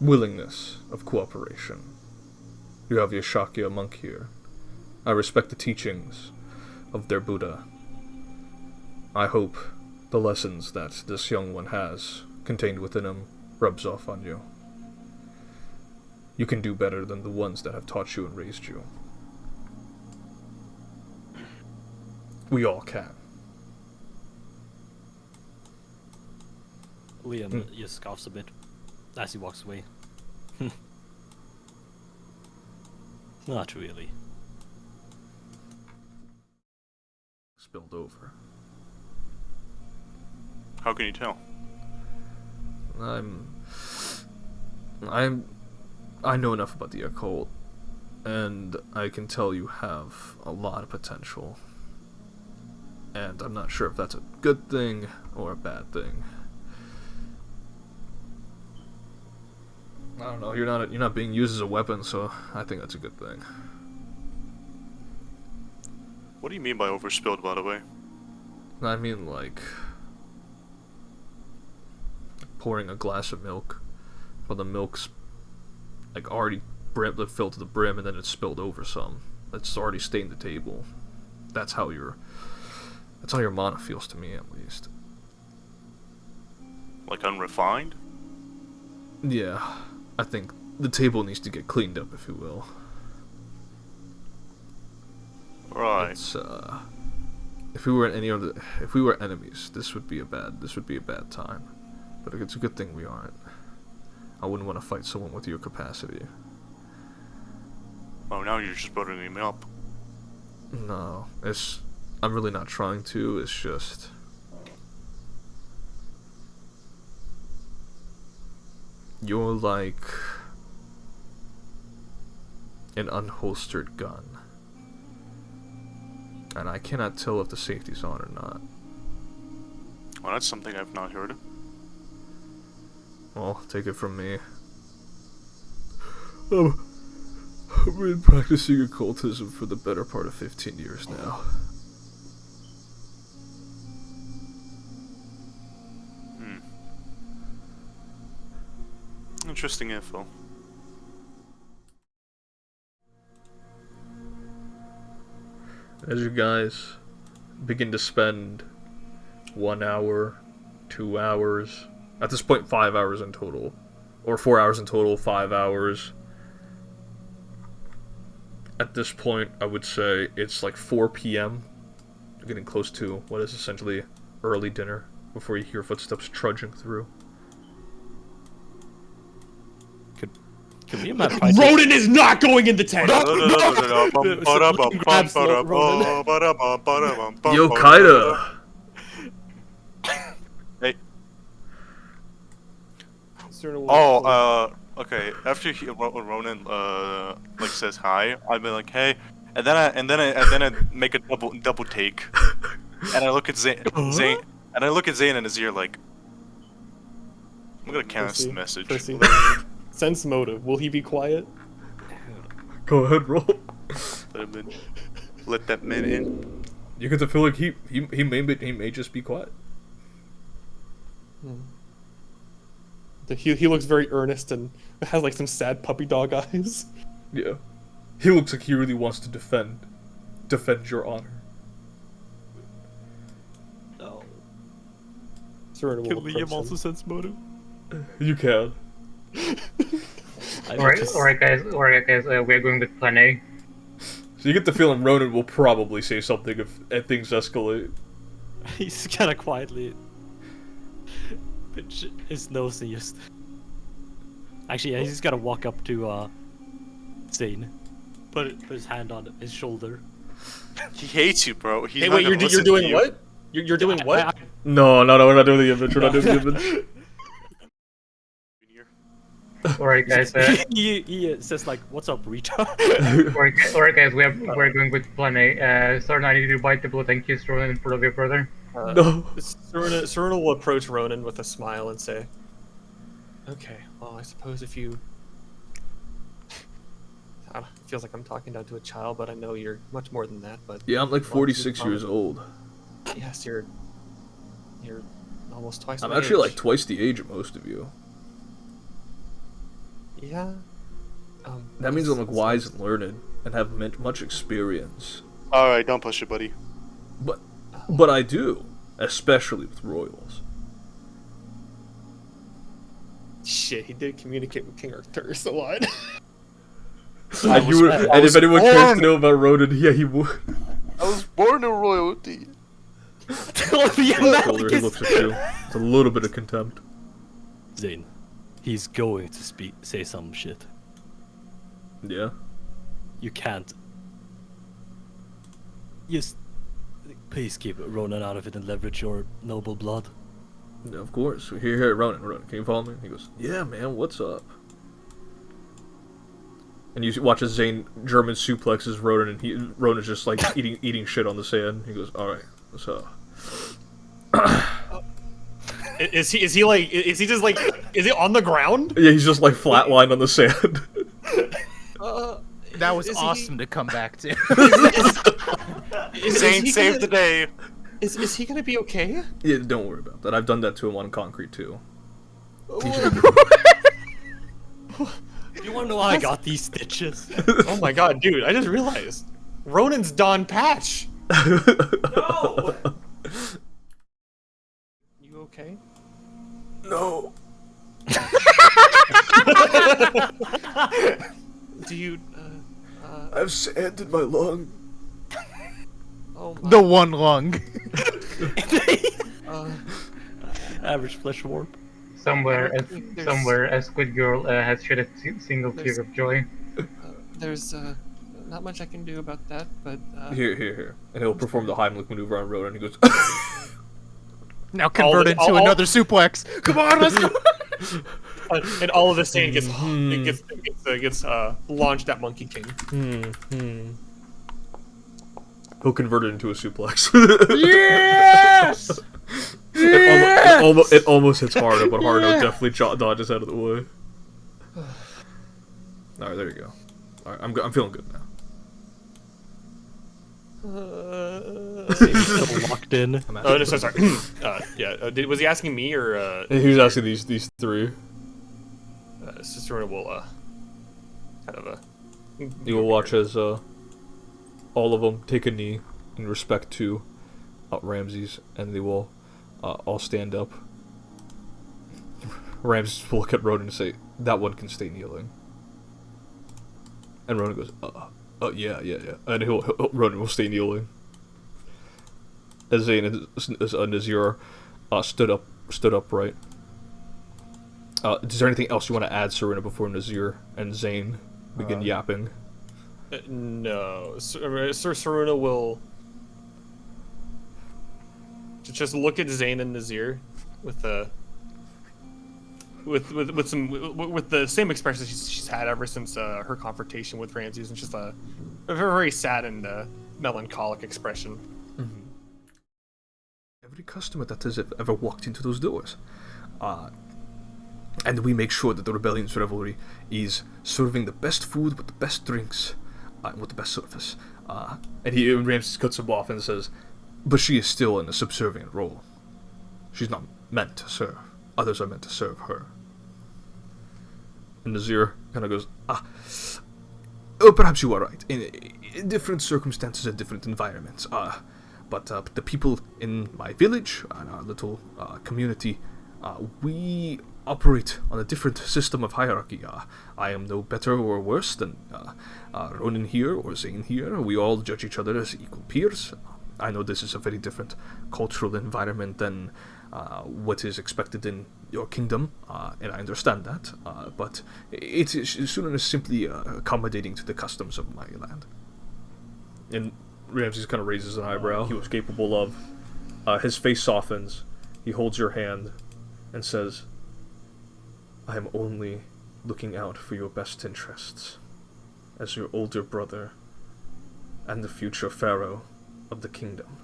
B: willingness of cooperation. You have your Shakya monk here. I respect the teachings of their Buddha. I hope the lessons that this young one has contained within him rubs off on you. You can do better than the ones that have taught you and raised you. We all can.
A: Liam just scoffs a bit as he walks away. Not really.
B: Spilled over.
C: How can you tell?
B: I know enough about the occult, and I can tell you have a lot of potential. And I'm not sure if that's a good thing or a bad thing. I don't know. You're not being used as a weapon, so I think that's a good thing.
C: What do you mean by overspilled, by the way?
B: I mean, like pouring a glass of milk, but the milk's already filled to the brim, and then it's spilled over some. It's already stained the table. That's how your mana feels to me, at least.
C: Like unrefined?
B: Yeah, I think the table needs to get cleaned up, if you will.
C: Right.
B: It's, if we were enemies, this would be a bad time. But it's a good thing we aren't. I wouldn't want to fight someone with your capacity.
C: Oh, now you're just buttering me up.
B: No, I'm really not trying to, it's just... You're like... an unholstered gun. And I cannot tell if the safety's on or not.
C: Well, that's something I've not heard.
B: Well, take it from me. I've been practicing occultism for the better part of 15 years now.
C: Interesting info.
B: As you guys begin to spend 1 hour, 2 hours, at this point 5 hours in total, or 4 hours in total, 5 hours. At this point, I would say it's like 4 p.m. You're getting close to what is essentially early dinner before you hear footsteps trudging through.
A: Can we imagine?
H: Ronan is not going in the tent.
B: Yo, Kaida!
C: Hey.
H: Cerna will-
C: Oh, okay. After Ronan like says hi, I've been like, hey, and then I make a double take, and I look at Zane, and I look at Zane in his ear like, I'm gonna cast the message.
H: Percy. Sense motive. Will he be quiet?
B: Go ahead, roll.
C: Let that man in.
B: You get to feel like he may just be quiet.
H: He looks very earnest and has like some sad puppy dog eyes.
B: Yeah. He looks like he really wants to defend your honor.
A: No.
H: Cerna will approach him.
A: sense motive?
B: You can.
F: Alright guys, we're going with plan A.
B: So you get the feeling Ronan will probably say something if things escalate.
A: He's kind of quietly pinch his nose and just... Actually, yeah, he's just gotta walk up to Zane, put his hand on his shoulder.
C: He hates you, bro. He's
H: Hey,
C: not
H: wait,
C: gonna
H: you're
C: listen to
H: doing
C: you.
H: what? You're doing what?
B: No, we're not doing the image. We're not doing the image.
F: Alright guys,
A: he says like, "What's up, retard?"
F: alright guys, we're going with plan A. Sorry, I need you to bite the bullet and kiss Ronan in front of your brother.
B: No.
H: Cerna will approach Ronan with a smile and say, "Okay, well, I suppose if you..." I don't know, it feels like I'm talking down to a child, but I know you're much more than that. But
B: Yeah, I'm like 46 years old.
H: yes, you're almost twice.
B: I'm
H: my
B: actually
H: age.
B: like twice the age of most of you.
H: Yeah.
B: That means I'm like wise and learned and have much experience.
C: Alright, don't push it, buddy.
B: But I do, especially with royals.
H: Shit, he did communicate with King Arthur's a lot.
B: And if anyone cares to know about Ronan, yeah, he would.
C: I was born in royalty.
B: Shoulder, he looks at you. It's a little bit of contempt.
A: Zane, he's going to say some shit.
B: Yeah.
A: You can't. Just please keep Ronan out of it and leverage your noble blood.
B: Yeah, of course. Here, Ronan, can you follow me? He goes, yeah, man, what's up? And you watch as Zane German suplexes Ronan, and Ronan's just like eating shit on the sand. He goes, all right, what's up?
H: Is he just like, is he on the ground?
B: Yeah, he's just like flatlined on the sand.
E: That was
H: Is he-
E: awesome to come back to.
C: Zane saved the day.
H: Is he gonna be okay?
B: Yeah, don't worry about that. I've done that to him on concrete too.
A: You wanna know how I got these stitches?
H: Oh my god, dude! I just realized Ronan's Don Patch.
C: No!
H: You okay?
B: No.
H: Do you?
B: I've sand in my lung.
H: Oh my.
E: The one lung.
A: Average flesh warp.
F: Somewhere,
H: I don't think there's-
F: somewhere, a squid girl has shed a single
H: There's-
F: tear of joy.
H: There's not much I can do about that, but
B: Here. And he'll perform the Heimlich maneuver on Ronan, and he goes,
E: Now convert
H: the-
E: into
H: all-
E: another suplex. Come on, let's go.
H: and all of the sand gets launched at Monkey King.
B: he'll convert it into a suplex.
E: Yes.
B: It almost hits Hardo, but Hardo definitely dodges out of the way. Alright, there you go. Alright, I'm feeling good now.
A: Still locked in.
H: Oh, no, sorry. Was he asking me or?
B: He was asking these three.
H: Sister will kind of
B: You will watch as all of them take a knee in respect to Ramses, and they will all stand up. Ramses will look at Ronan and say, "That one can stay kneeling." And Ronan goes, yeah. And Ronan will stay kneeling. As Zane and Nazir stood upright. Is there anything else you want to add, Serena, before Nazir and Zane begin yapping?
H: No, Sir Saruna will just look at Zane and Nazir with the same expression she's had ever since her confrontation with Ramses, and just a very sad and melancholic expression.
B: Mm-hmm. Every customer that has ever walked into those doors, and we make sure that the Rebellion's revelry is serving the best food with the best drinks, with the best service. And Ramses cuts him off and says, "But she is still in a subservient role. She's not meant to serve. Others are meant to serve her." And Nazir kind of goes, "Oh, perhaps you are right. In different circumstances and different environments. But the people in my village and our little community, we operate on a different system of hierarchy. I am no better or worse than Ronan here or Zane here. We all judge each other as equal peers. I know this is a very different cultural environment than what is expected in your kingdom, and I understand that, but it is sooner simply accommodating to the customs of my land." And Ramses kind of raises an eyebrow. He was capable of. His face softens. He holds your hand and says, "I am only looking out for your best interests as your older brother and the future pharaoh of the kingdom.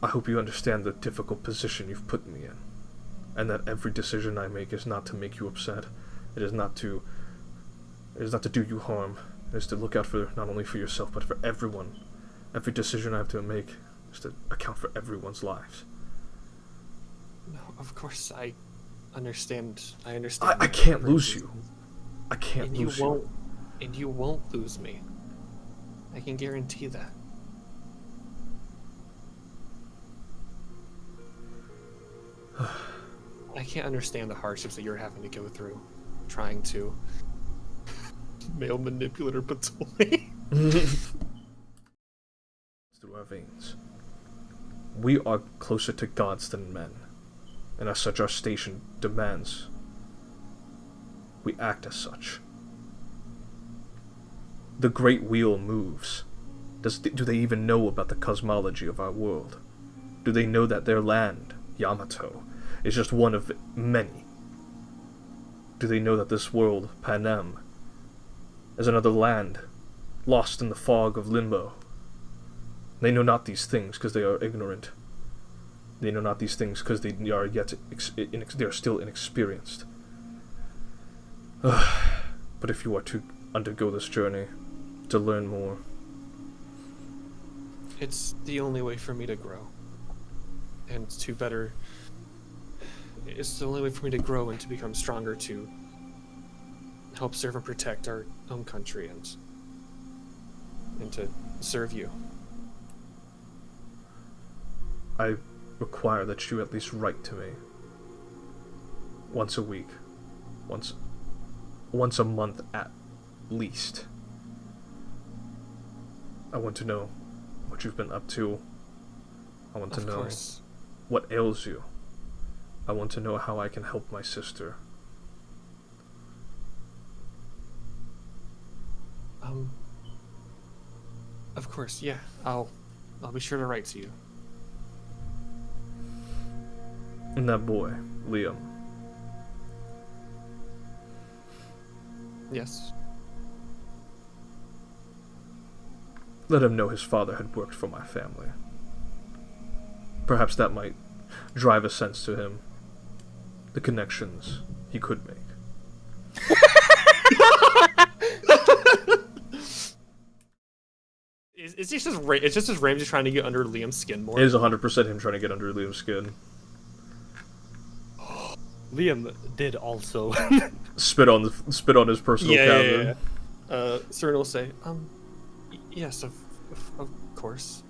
B: I hope you understand the difficult position you've put me in, and that every decision I make is not to make you upset. It is not to do you harm. It is to look out for not only for yourself but for everyone. Every decision I have to make is to account for everyone's lives."
H: No, of course I understand.
B: I can't lose you. I can't
H: And
B: lose
H: you
B: you.
H: won't. And you won't lose me. I can guarantee that. I can't understand the hardships that you're having to go through, trying to male manipulator Batuli.
B: Through our veins. We are closer to gods than men, and as such our station demands we act as such. The great wheel moves. Do they even know about the cosmology of our world? Do they know that their land, Yamato, is just one of many? Do they know that this world, Panem, is another land, lost in the fog of limbo? They know not these things because they are ignorant. They know not these things because they are yet they are still inexperienced. But if you are to undergo this journey, to learn more,
H: It's the only way for me to grow. And to better... It's the only way for me to grow and to become stronger, to help serve and protect our own country and and to serve you.
B: I require that you at least write to me. Once a week. Once a month at least. I want to know what you've been up to. I want to
H: Of
B: know
H: course.
B: what ails you. I want to know how I can help my sister.
H: Of course, yeah. I'll be sure to write to you.
B: And that boy, Liam.
H: Yes.
B: Let him know his father had worked for my family. Perhaps that might drive a sense to him. The connections he could make.
H: It's just Ramsey trying to get under Liam's skin more.
B: It is 100% him trying to get under Liam's skin.
A: Liam did also.
B: Spit on his personal cabin.
H: Cyril will say, yes, of course.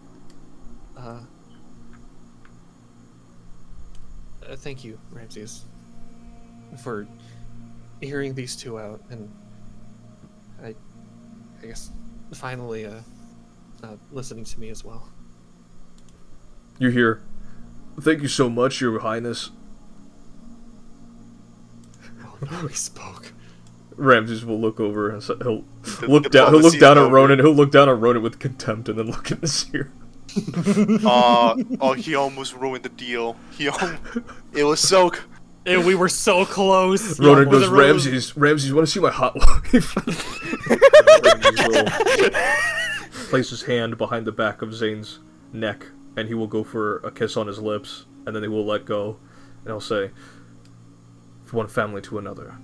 H: Thank you, Ramses, for hearing these two out, and I guess finally listening to me as well.
B: You hear, "Thank you so much, Your Highness."
H: Oh no, he spoke.
B: Ramses will look over and he'll
C: The
B: look down. He'll look
C: diplomacy
B: down
C: is
B: at
C: over.
B: Ronan. He'll look down at Ronan with contempt, and then look at Nasir.
C: He almost ruined the deal. It was so.
H: We were so close.
B: Ronan
H: Was
B: goes,
H: it Ronan?
B: Ramses, you want to see my hot wife? Ramses will place his hand behind the back of Zane's neck, and he will go for a kiss on his lips, and then they will let go, and he'll say, "From one family to another."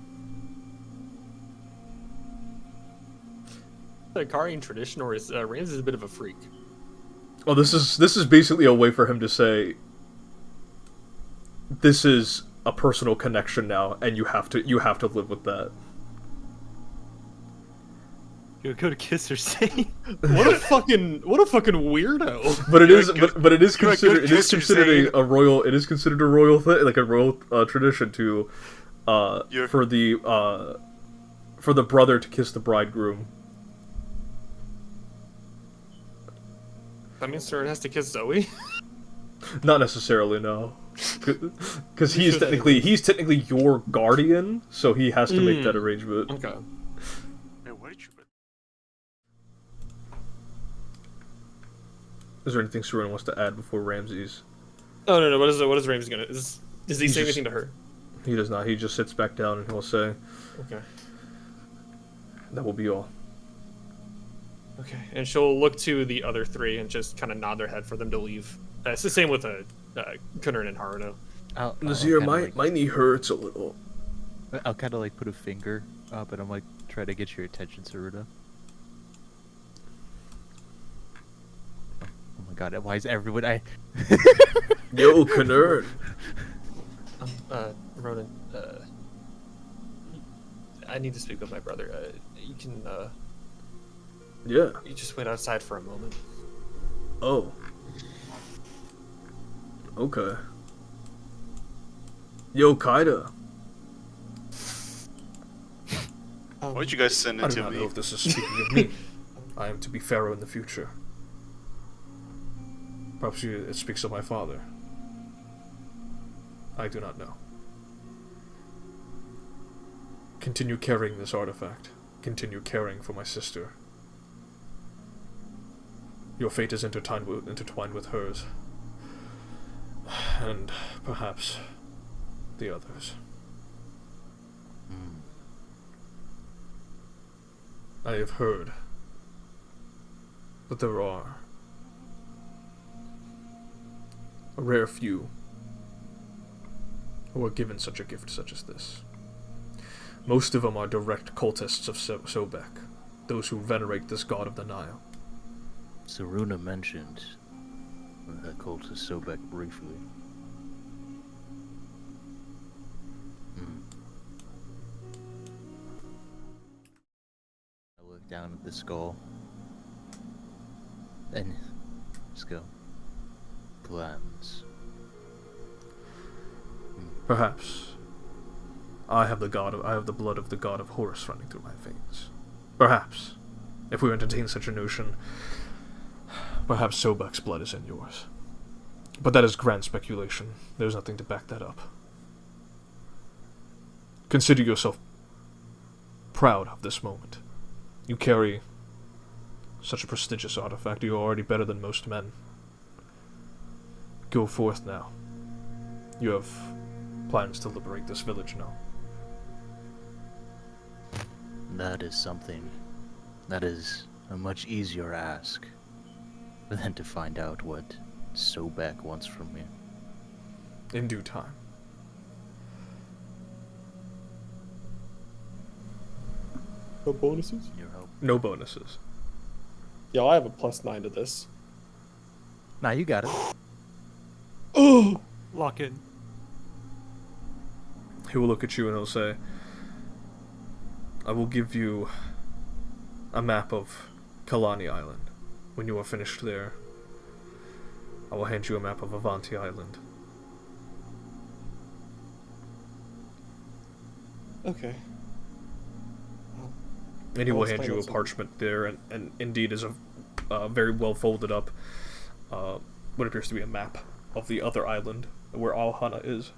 H: The Karian tradition, or is Ramses a bit of a freak?
B: Oh, this is basically a way for him to say, this is a personal connection now, and you have to live with that.
A: You're gonna kiss her, say.
H: What a fucking weirdo.
B: But it is
C: good-
B: but it is
C: you're a good
B: considered
C: kisser,
B: a royal thing, like a royal tradition to
C: You're-
B: for the brother to kiss the bridegroom.
H: That means Cyril has to kiss Zoe.
B: Not necessarily, no. Because he's technically your guardian, so he has to make that arrangement.
H: Okay.
C: Hey, why did you?
B: Is there anything Saran wants to add before Ramses?
H: Oh no. What is Ramses gonna? Does he say anything to her?
B: He does not. He just sits back down and he'll say,
H: Okay.
B: "That will be all."
H: Okay, and she'll look to the other three and just kind of nod their head for them to leave. It's the same with Kunern and Haruno.
B: Nazir, my knee hurts a little.
E: I'll kind of like put a finger up and I'm like, try to get your attention, Saruda. Oh my god, why is everyone
B: Yo, Kunern.
H: Ronan, I need to speak with my brother. You can,
B: Yeah.
H: you just wait outside for a moment.
B: Oh. Okay. Yo, Kaida.
C: Why'd you guys send
B: I
C: it
B: do
C: to
B: not
C: me?
B: know if this is speaking of me. I am to be pharaoh in the future. Perhaps it speaks of my father. I do not know. Continue carrying this artifact. Continue caring for my sister. Your fate is intertwined with hers. And perhaps the others. I have heard that there are a rare few who are given such a gift such as this. Most of them are direct cultists of Sobek, those who venerate this god of the Nile.
G: Saruna mentioned the cult of Sobek briefly. I look down at the skull. Then, let's go. Plans.
B: Perhaps I have the blood of the god of Horus running through my veins. Perhaps, if we entertain such a notion, perhaps Sobek's blood is in yours. But that is grand speculation. There's nothing to back that up. Consider yourself proud of this moment. You carry such a prestigious artifact. You are already better than most men. Go forth now. You have plans to liberate this village now.
G: That is something. That is a much easier ask than to find out what Sobek wants from me.
B: In due time.
H: No bonuses?
G: Your hope.
B: No bonuses.
H: Yo, I have a +9 to this.
E: Nah, you got it.
H: Oh!
A: Lock in.
B: He will look at you and he'll say, I will give you a map of Kalani Island. When you are finished there, I will hand you a map of Avanti Island.
H: Okay.
B: And he
H: I'll
B: will hand
H: explain
B: you a
H: what's in-
B: parchment there, and indeed is a very well folded up, what appears to be a map of the other island where Alhana is.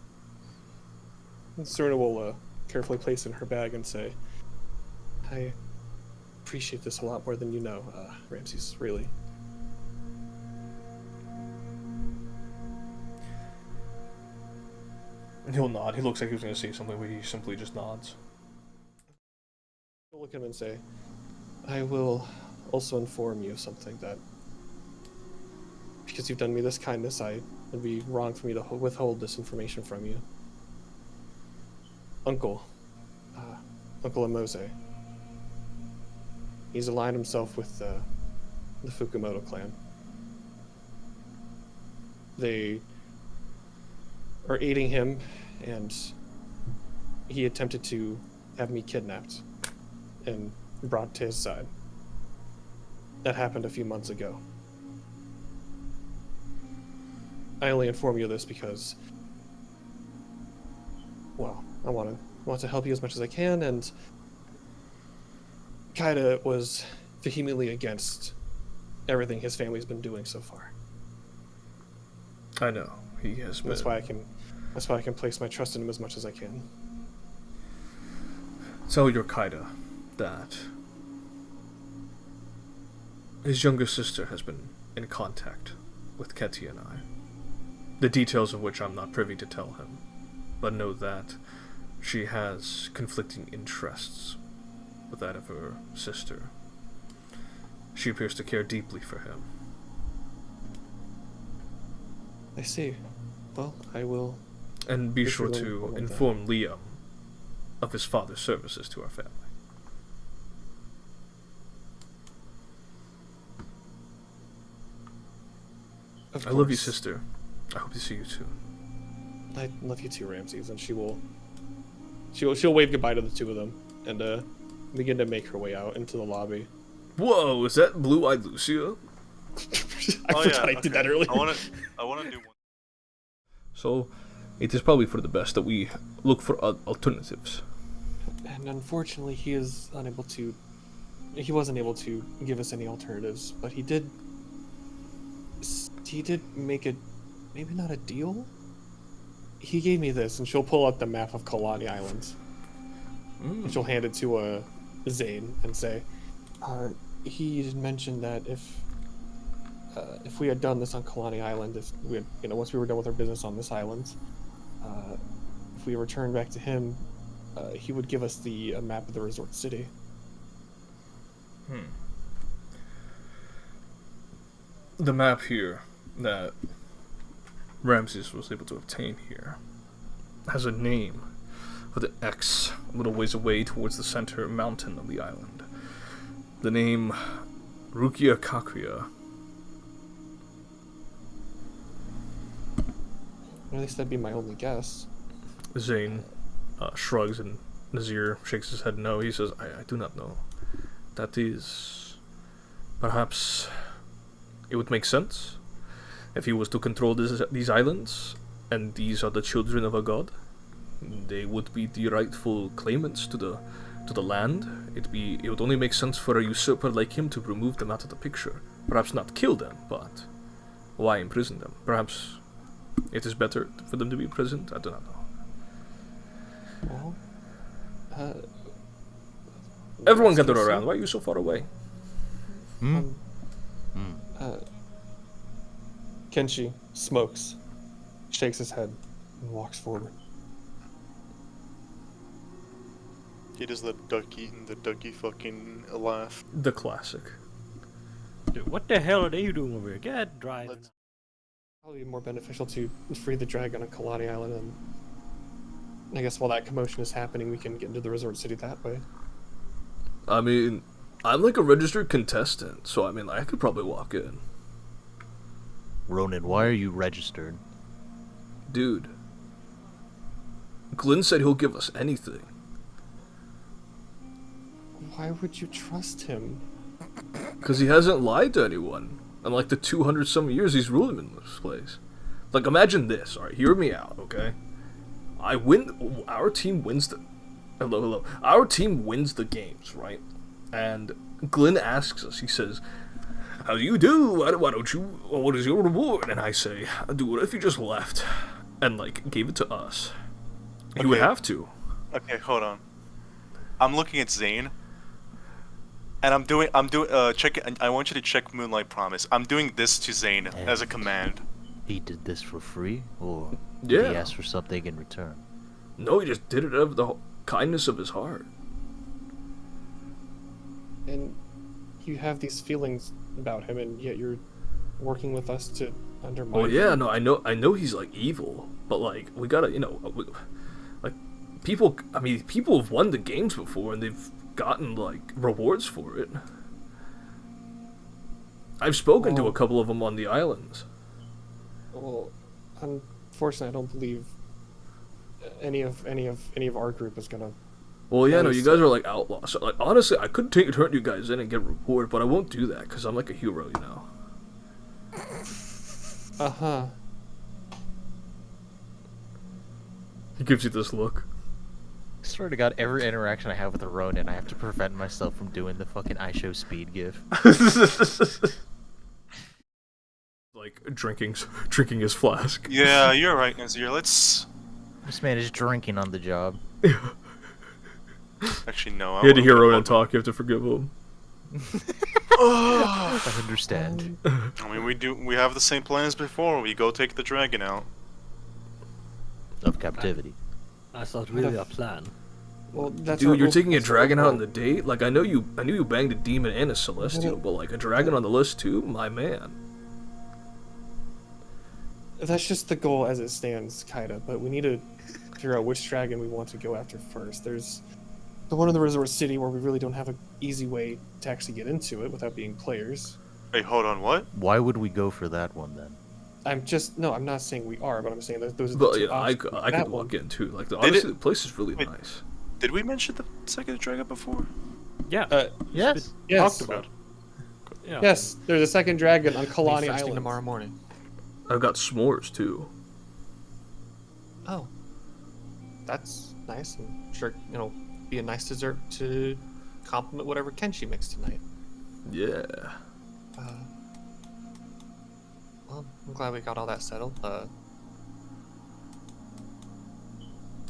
H: And Serena will carefully place it in her bag and say, I appreciate this a lot more than you know, Ramses, really.
B: And he'll nod. He looks like he was going to say something, but he simply just nods.
H: I'll look at him and say, I will also inform you of something that, because you've done me this kindness, it'd be wrong for me to withhold this information from you. Uncle Amose, he's aligned himself with the Fukumoto clan. They are aiding him, and he attempted to have me kidnapped and brought to his side. That happened a few months ago. I only inform you of this because, well, I want to help you as much as I can, and Kaida was vehemently against everything his family's been doing so far.
B: I know. He has been.
H: That's why I can place my trust in him as much as I can.
B: Tell your Kaida that his younger sister has been in contact with Ketty and I. The details of which I'm not privy to tell him, but know that she has conflicting interests with that of her sister. She appears to care deeply for him.
H: I see. Well, I will.
B: And be
H: If
B: sure
H: you
B: to
H: don't want that.
B: inform Liam of his father's services to our family.
H: Of
B: I love you,
H: course.
B: sister. I hope to see you too.
H: I love you too, Ramses, and she'll wave goodbye to the two of them and begin to make her way out into the lobby.
B: Whoa, is that Blue-Eyed Lucia?
H: I forgot I did that earlier.
C: I want to do one.
B: So, it is probably for the best that we look for alternatives.
H: And unfortunately, he wasn't able to give us any alternatives, but he did make maybe not a deal? He gave me this, and she'll pull out the map of Kalani Island. And she'll hand it to Zane and say, he mentioned that if we had done this on Kalani Island, if we had, once we were done with our business on this island, if we returned back to him, he would give us the map of the resort city.
B: The map here that Ramses was able to obtain here has a name with an X a little ways away towards the center mountain of the island. The name Rukia Kakria.
H: Or at least that'd be my only guess.
B: Zane shrugs and Nazir shakes his head no. He says, I do not know. That is perhaps it would make sense. If he was to control these islands, and these are the children of a god, they would be the rightful claimants to the land. It would only make sense for a usurper like him to remove them out of the picture. Perhaps not kill them, but why imprison them? Perhaps it is better for them to be imprisoned? I do not know.
H: Well,
B: Everyone gather around. Why are you so far away?
H: Kenshi smokes, shakes his head, and walks forward.
C: He does the ducky fucking laugh.
B: The classic.
A: Dude, what the hell are they doing over here? Get driving.
H: Probably more beneficial to free the dragon on Kalani Island, and I guess while that commotion is happening, we can get into the resort city that way.
B: I mean, I'm like a registered contestant, so I mean, I could probably walk in.
G: Ronan, why are you registered?
B: Dude, Glenn said he'll give us anything.
H: Why would you trust him?
B: Because he hasn't lied to anyone in like the 200 some years he's ruling in this place. Like, imagine this, alright, hear me out, okay? Our team wins the... Hello. Our team wins the games, right? And Glenn asks us, he says, how do you do? Why don't you... What is your reward? And I say, dude, what if you just left and, like, gave it to us? You would have to.
C: Okay, hold on. I'm looking at Zane. And I'm doing, check it, I want you to check Moonlight Promise. I'm doing this to Zane as a command.
G: He did this for free, or
B: Yeah.
G: did he ask for something in return?
B: No, he just did it out of the kindness of his heart.
H: And you have these feelings about him, and yet you're working with us to undermine
B: Oh yeah,
H: him.
B: no, I know he's like evil, but like we gotta, like people. I mean, people have won the games before, and they've gotten like rewards for it. I've spoken to a couple of them on the islands.
H: Well, unfortunately, I don't believe any of our group is gonna.
B: Well, yeah,
H: That
B: no,
H: is
B: you guys are like outlaws. So, like, honestly, I could turn you guys in and get a reward, but I won't do that because I'm like a hero, you know.
H: Uh-huh.
B: He gives you this look.
G: I swear to God, every interaction I have with a Ronin, I have to prevent myself from doing the fucking I show speed gif.
B: Like drinking his flask.
C: Yeah, you're right, Nazir. Let's...
G: This man is drinking on the job.
C: Actually, no.
B: You had to hear Ronan talk. You have to forgive him.
G: I understand.
C: I mean, we have the same plans before. We go take the dragon out.
G: Of captivity.
A: That's not really a plan.
H: Well, that's
B: Dude,
H: our
B: you're
H: ult-
B: taking a
H: that's our
B: dragon out
H: goal.
B: on the date? Like, I knew you banged a demon and a celestial, but like a dragon on the list too? My man.
H: That's just the goal as it stands, kinda. But we need to figure out which dragon we want to go after first. There's the one in the resort city where we really don't have an easy way to actually get into it without being players.
C: Hey, hold on, what?
G: Why would we go for that one then?
H: I'm not saying we are, but I'm saying that those are the
B: But
H: two
B: yeah, I
H: options.
B: could
H: That one-
B: walk in too. Like,
C: Did
B: honestly,
C: it-
B: the place is really
C: wait.
B: nice.
C: Did we mention the second dragon before?
A: Yeah.
G: Yes.
H: Yes.
A: Talked about. Yeah.
H: Yes, there's a second dragon on Kalani
D: First thing
H: Island.
D: tomorrow morning.
B: I've got s'mores too.
H: Oh, that's nice. I'm sure be a nice dessert to complement whatever Kenshi makes tonight.
B: Yeah.
H: Well, I'm glad we got all that settled.
B: Are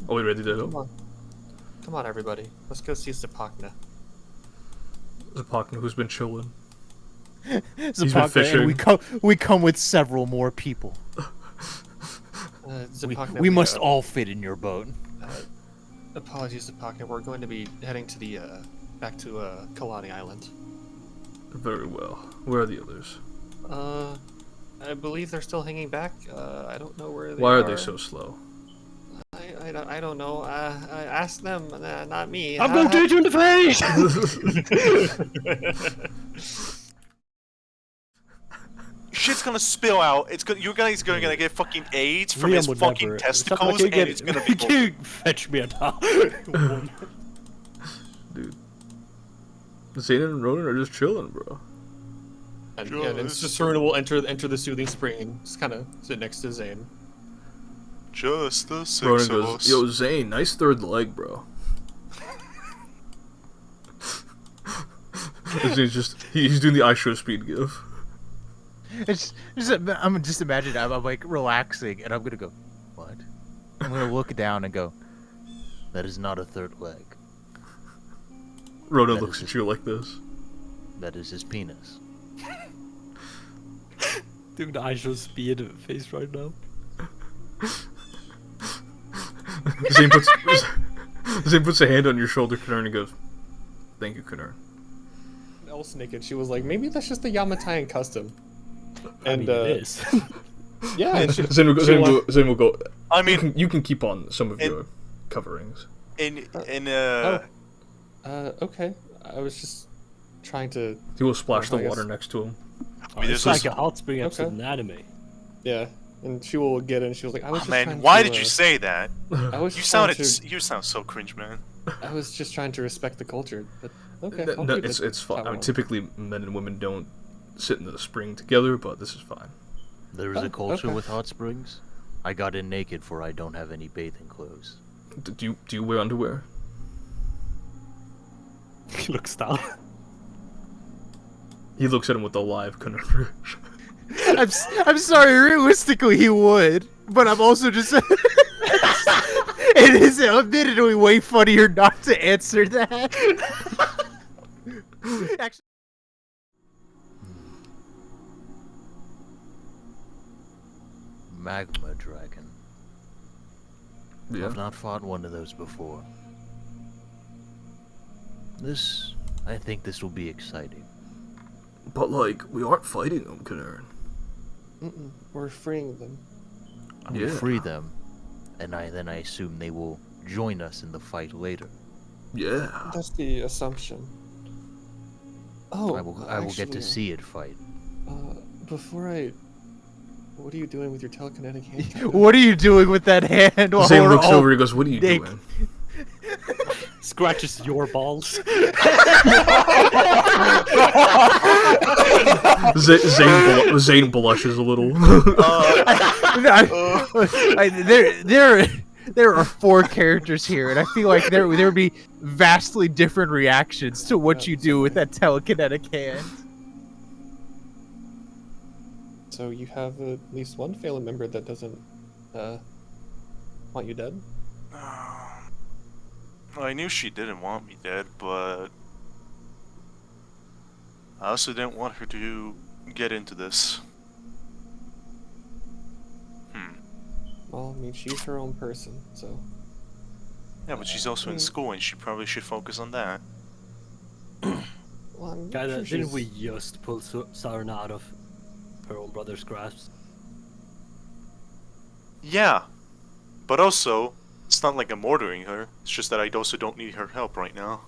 B: we ready to go?
H: Come on, everybody. Let's go see Zapakna.
B: Zapakna, who's been chilling.
E: Zapaka,
B: fishing.
E: and we come with several more people.
H: Zapakna,
E: We must all fit in your boat.
H: Apologies, Zapakna. We're going to be heading to the back to Kalani Island.
B: Very well. Where are the others?
H: I believe they're still hanging back. I don't know where they
B: Why
H: are.
B: are they so slow?
H: I don't know. I asked them, not me.
A: I'm going to hit you in the face!
C: Shit's gonna spill out. You guys gonna get fucking AIDS from his
A: Liam would
C: fucking
A: never-
C: testicles,
A: It's not like
C: and it's gonna be.
A: you fetch me a towel.
B: Dude. Zayden and Ronan are just chilling, bro.
D: And yeah, then Serena will enter the soothing spring and just kind of sit next to Zane.
C: Just the six
B: Ronan
C: of
B: goes,
C: us.
B: "Yo, Zane, nice third leg, bro." He's doing the I show speed gif.
E: I'm just imagining I'm like relaxing and I'm gonna go, what? I'm gonna look down and go,
G: That is not a third leg.
B: Ronan
G: That
B: looks
G: is
B: at
G: his-
B: you like this.
G: That is his penis.
A: Doing the I show speed face right now.
B: Zane puts a hand on your shoulder, Kanern, and goes, "Thank you, Kanern."
H: Else naked, she was like, maybe that's just the Yamatayan custom.
A: I mean, it is.
H: Yeah, and she,
B: Zane will go.
C: I mean,
B: You can keep on some of
C: in-
B: your coverings.
H: okay. I was just trying to,
B: He will splash
H: I
B: the
H: guess-
B: water next to him.
C: I mean,
A: It's
C: there's
A: like a hot spring episode
H: Okay.
A: in anime.
H: yeah. And she will get in. She was like, I was
C: Oh
H: just
C: man,
H: trying
C: why
H: to,
C: did you say that?
H: I was
C: You
H: just trying
C: sounded. You sound so cringe, man.
H: I was just trying to respect the culture. But okay,
B: No,
H: I'll keep
B: it's
H: it
B: fine.
H: how
B: I mean,
H: want.
B: typically men and women don't sit in the spring together, but this is fine.
G: There is
H: Oh,
G: a culture
H: okay.
G: with hot springs. I got in naked for I don't have any bathing clothes.
B: Do you wear underwear?
A: He looks down.
B: He looks at him with a live conundrum.
E: I'm sorry, realistically he would, but I'm also just it is admittedly way funnier not to answer that. Actually,
G: Magma dragon.
B: Yeah.
G: I've not fought one of those before. I think this will be exciting.
B: But like, we aren't fighting them, Kanern.
H: We're freeing them.
G: I will
B: Yeah.
G: free them, and then I assume they will join us in the fight later.
B: Yeah.
H: That's the assumption. Oh,
G: I will get to
H: actually,
G: see it fight.
H: Before what are you doing with your telekinetic hand?
E: what are you doing with that hand? While
B: Zane
E: we're
B: looks
E: all-
B: over. He goes, "What are you
E: Nick.
B: doing?"
A: Scratches your balls.
B: Zane blushes a little.
E: There are 4 characters here, and I feel like there would be vastly different reactions to what you do with that telekinetic hand.
H: So you have at least one family member that doesn't want you dead?
C: I knew she didn't want me dead, but I also didn't want her to get into this.
H: Well, I mean, she's her own person, so.
C: Yeah, but she's also in school, and she probably should focus on that.
H: Well, I'm
A: Kinda,
H: sure
A: didn't
H: she's-
A: we just pull Sarna out of her own brother's grasp?
C: Yeah, but also, it's not like I'm ordering her. It's just that I also don't need her help right now.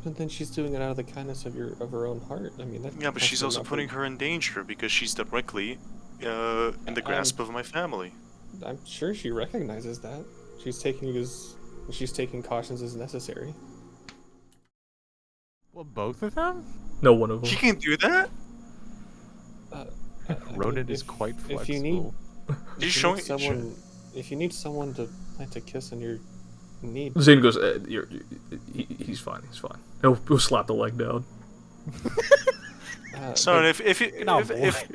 H: But then she's doing it out of the kindness of her own heart. I mean, that.
C: Yeah, but
H: has
C: she's
H: to
C: also
H: not be-
C: putting her in danger because she's directly in the grasp of my family.
H: I'm sure she recognizes that. She's taking cautions as necessary.
E: Well, both of them?
B: No, one of them.
C: She can't do that.
H: I
E: Ronan
H: mean,
E: is quite flexible.
H: If you need,
C: She's
H: if you
C: showing.
H: need someone, if you need someone to plant a kiss on your knee,
B: Zane goes, he's fine. He's fine. He'll slap the leg down.
C: So
H: but-
C: if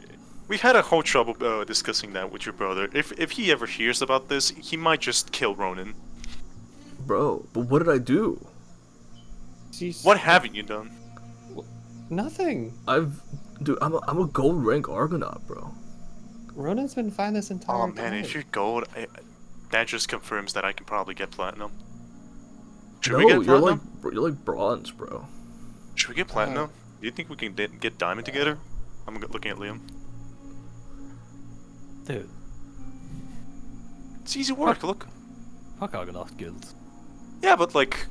C: we had a whole trouble discussing that with your brother, if he ever hears about this, he might just kill Ronan.
B: Bro, but what did I do?
H: she's-
C: What haven't you done?
H: Nothing.
B: Dude, I'm a gold rank Argonaut, bro.
H: Ronan's been fine this entire
C: Oh
H: time.
C: man, if you're gold, that just confirms that I can probably get platinum. Should we
B: No,
C: get
B: you're
C: platinum?
B: you're like bronze, bro.
C: Should we get platinum? Do you think we can get diamond together? I'm looking at Liam.
A: Dude,
C: It's easy work. Look.
A: fuck Argonaut Guild.
C: Yeah, but like,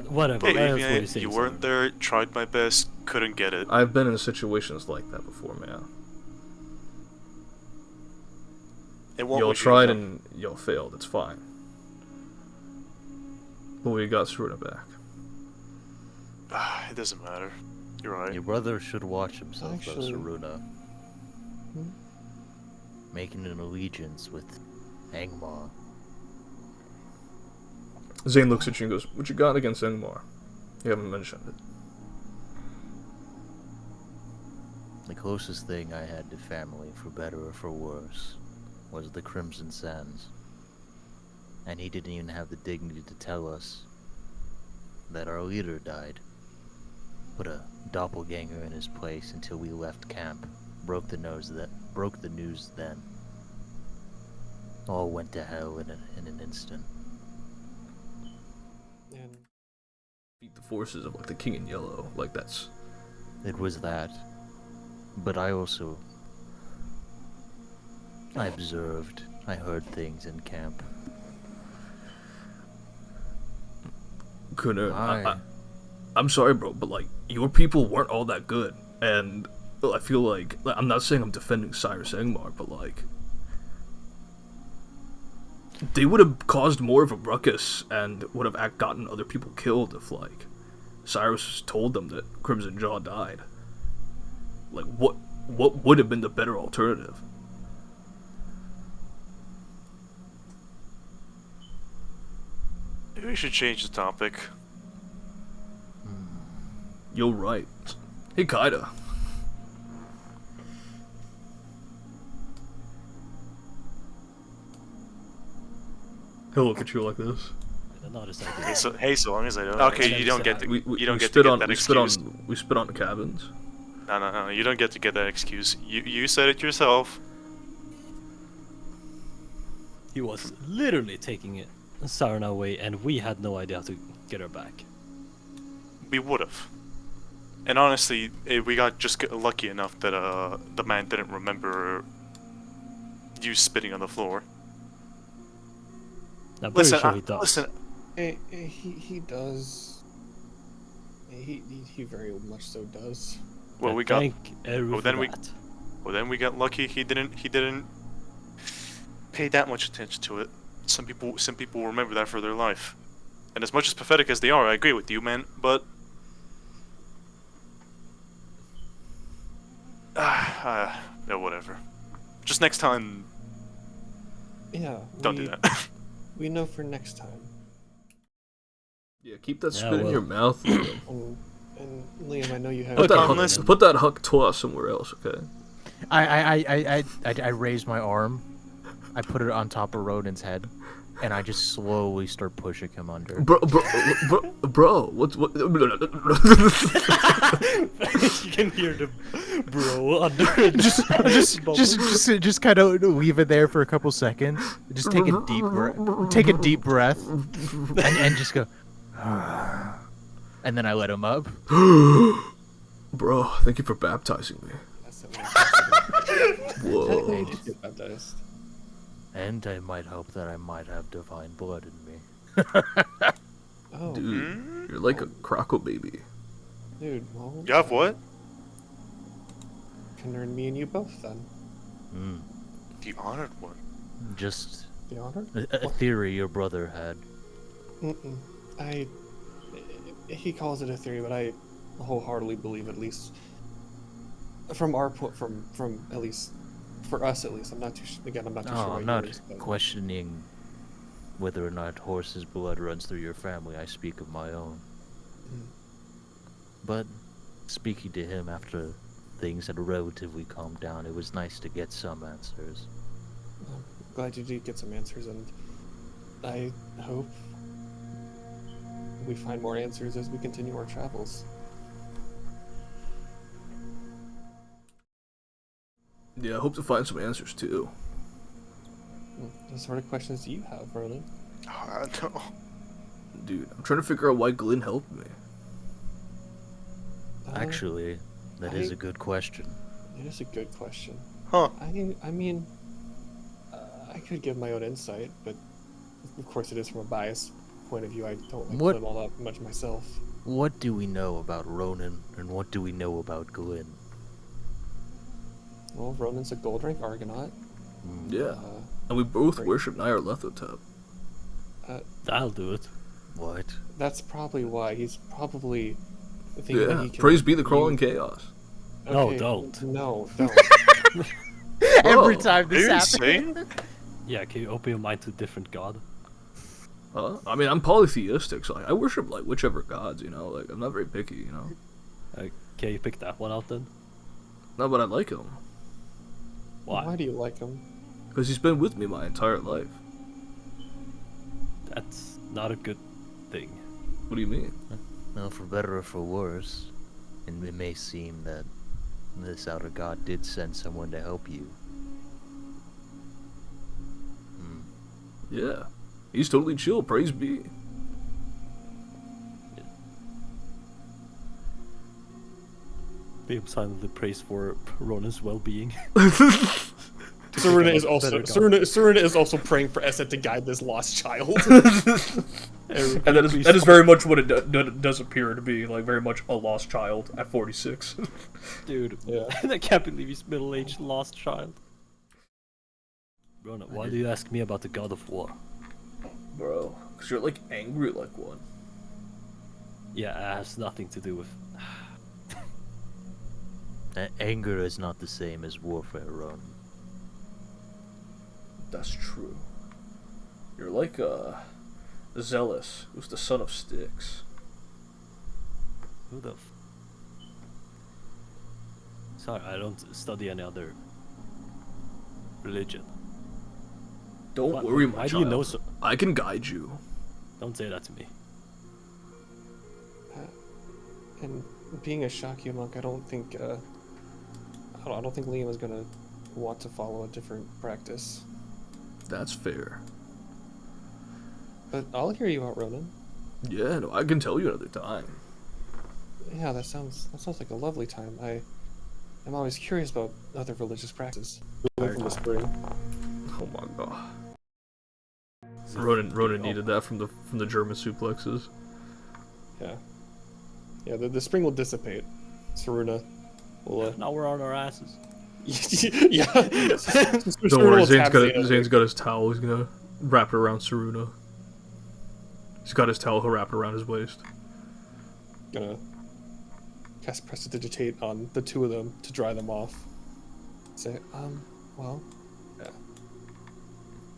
A: Whatever.
C: hey,
A: that's what
C: you,
A: you're saying,
C: you weren't there. Tried my best. Couldn't get it.
B: I've been in situations like that before, man.
C: It won't
B: Y'all
C: let you
B: tried
C: go.
B: and y'all failed. It's fine. But we got Serena back.
C: It doesn't matter. You're right.
G: Your brother should watch himself,
H: Actually-
G: though, Saruna.
H: Hmm?
G: Making an allegiance with Angmar.
B: Zane looks at you and goes, "What you got against Ingmar? You haven't mentioned it."
G: The closest thing I had to family, for better or for worse, was the Crimson Sands. And he didn't even have the dignity to tell us that our leader died. Put a doppelganger in his place until we left camp. Broke the news then. All went to hell in an instant.
H: And
B: Beat the forces of like the King in Yellow. Like that's
G: It was that. But I observed. I heard things in camp.
B: couldn't.
G: Why?
B: I'm sorry, bro, but like your people weren't all that good, and I feel like I'm not saying I'm defending Cyrus Angmar, but like they would have caused more of a ruckus and would have gotten other people killed if like Cyrus told them that Crimson Jaw died. Like what would have been the better alternative?
C: Maybe we should change the topic.
B: You're right. Hey, Kaida. He'll look at you like this.
A: I noticed that.
C: Hey, so long as I don't. Okay, you don't get to. You don't get to
B: spit
C: get
B: on.
C: that
B: We spit
C: excuse.
B: on. We spit on the cabins.
C: No. You don't get to get that excuse. You said it yourself.
A: He was literally taking it Sarna away, and we had no idea how to get her back.
C: We would have. And honestly, we got lucky enough that the man didn't remember you spitting on the floor.
A: I'm pretty
C: Listen,
A: sure he does.
C: listen.
H: he does. He very much so does.
C: Well,
A: And
C: we got.
A: thank Eru
C: well, then
A: for
C: we-
A: that.
C: Well, then we got lucky. He didn't pay that much attention to it. Some people remember that for their life. And as much as pathetic as they are, I agree with you, man. But no, whatever. Just next time,
H: Yeah.
C: don't do that.
H: We know for next time.
B: Yeah, keep that
A: Yeah,
B: spit in
A: well.
B: your mouth. Liam.
H: And Liam, I know you have.
B: Put that
C: harmless.
B: huck, put that huck toa somewhere else, okay?
E: I raise my arm, I put it on top of Rodin's head, and I just slowly start pushing him under.
B: Bro, what?
A: You can hear the bro under it.
E: just kind of leave it there for a couple seconds. Just take a deep breath, and just go. And then I let him up.
B: Bro, thank you for baptizing me.
H: That's what I'm Technically,
B: Whoa.
H: you did get baptized.
G: And I might hope that I might have divine blood in me.
H: Oh,
B: Dude, you're like a croco baby.
H: dude. Well,
C: You have what?
H: can earn me and you both then.
G: Mm.
C: The honored one.
G: Just
H: The honor?
G: a theory your brother had.
H: Mm-mm. He calls it a theory, but I wholeheartedly believe, at least from our point, from at least for us, at least. I'm not too again. I'm not too sure.
G: Oh,
H: about
G: I'm not
H: yours, but-
G: questioning whether or not horse's blood runs through your family. I speak of my own.
H: Mm.
G: But speaking to him after things had relatively calmed down, it was nice to get some answers.
H: I'm glad you did get some answers, and I hope we find more answers as we continue our travels.
B: Yeah, I hope to find some answers too.
H: What sort of questions do you have, Ronan?
C: No.
B: Dude, I'm trying to figure out why Glenn helped me.
G: Actually, that is
H: I-
G: a good question.
H: It is a good question.
C: Huh.
H: I mean, I could give my own insight, but of course it is from a biased point of view. I don't like
G: What-
H: them all that much myself.
G: What do we know about Ronan, and what do we know about Glenn?
H: Well, Ronan's a gold rank Argonaut.
B: Yeah,
H: Uh,
B: and we both
H: great.
B: worship Nyarlathotep.
A: I'll do it.
G: What?
H: that's probably why he's probably thinking that
B: Yeah,
H: he can
B: praise be the crawling
H: use-
B: chaos.
A: No,
H: Okay,
A: don't.
H: No, don't.
E: Every
B: Oh.
E: time
C: Are
E: this
C: you
E: happens.
C: insane?
A: Yeah, can you open your mind to a different god?
B: I mean, I'm polytheistic, so I worship like whichever gods, you know. Like I'm not very picky, you know.
A: Can you pick that one out then?
B: No, but I like him
A: Why?
H: Why do you like him?
B: because he's been with me my entire life.
A: That's not a good thing.
B: What do you mean?
G: Well, for better or for worse, and it may seem that this outer god did send someone to help you.
B: Yeah, he's totally chill. Praise be.
A: Being silently praised for Ronan's well-being.
H: Serena is
A: Better
H: also
A: god.
H: Serena is also praying for Essa to guide this lost child.
B: And that is very much what it does appear to be, like very much a lost child at 46.
A: Dude,
H: Yeah.
A: I can't believe he's middle-aged lost child. Ronan, why do you ask me about the god of war?
B: Bro, because you're like angry like one.
A: Yeah, it has nothing to do with...
G: Anger is not the same as warfare, Ron.
B: That's true. You're like Zealous, who's the son of Styx.
A: Who the Sorry, I don't study any other religion.
B: Don't
A: Why-
B: worry, my
A: why do
B: child.
A: you know so...
B: I can guide you.
A: Don't say that to me.
H: And being a Shakya monk, I don't think I don't think Liam is gonna want to follow a different practice.
B: That's fair.
H: But I'll hear you out, Ronan.
B: Yeah, no, I can tell you another time.
H: Yeah, that sounds like a lovely time. I'm always curious about other religious practices. From the spring.
B: Oh my god. Ronan needed that from the German suplexes.
H: Yeah. Yeah, the spring will dissipate. Saruna will
A: Now we're on our asses.
H: yeah.
B: Don't worry, Zane's got his towel. He's gonna wrap it around Saruna. He's got his towel wrapped around his waist.
H: Gonna cast Prestidigitate on the two of them to dry them off. Say, well, yeah.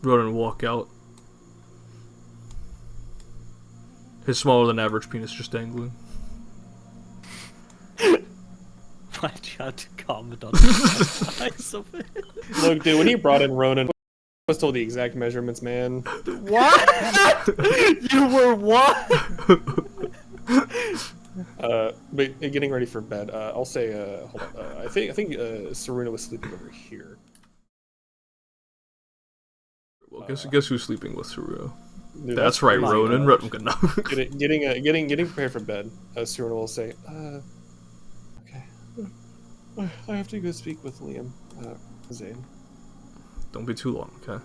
B: Ronan walk out. His smaller than average penis just dangling.
A: Why'd you have to comment on the size of it?
H: Look, dude, when he brought in Ronan, I was told the exact measurements, man.
E: What? You were what?
H: But getting ready for bed. I'll say, hold on. I think Saruna was sleeping over here.
B: Well, guess who's sleeping with Saruna?
H: Dude,
B: That's right,
H: crazy,
B: Ronan.
H: man. Getting prepared for bed. Saruna will say, okay. I have to go speak with Liam, Zane.
B: Don't be too long, okay?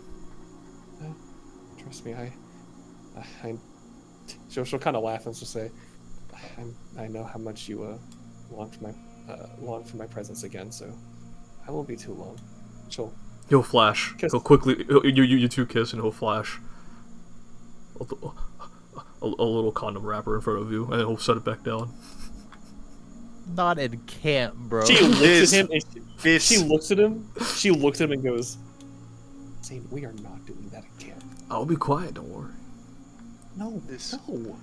H: Trust me, she'll kind of laugh and she'll say, I know how much you long for my presence again, so I won't be too long.
B: He'll flash.
H: Kiss.
B: He'll quickly. You two kiss and he'll flash. A little condom wrapper in front of you, and then he'll set it back down.
E: Not in camp, bro.
H: She looks
C: This-
H: at him. And
C: this-
H: she looks at him. She looks at him and goes, "Zane, we are not doing that again."
B: I'll be quiet. Don't worry.
H: No,
C: This-
H: no.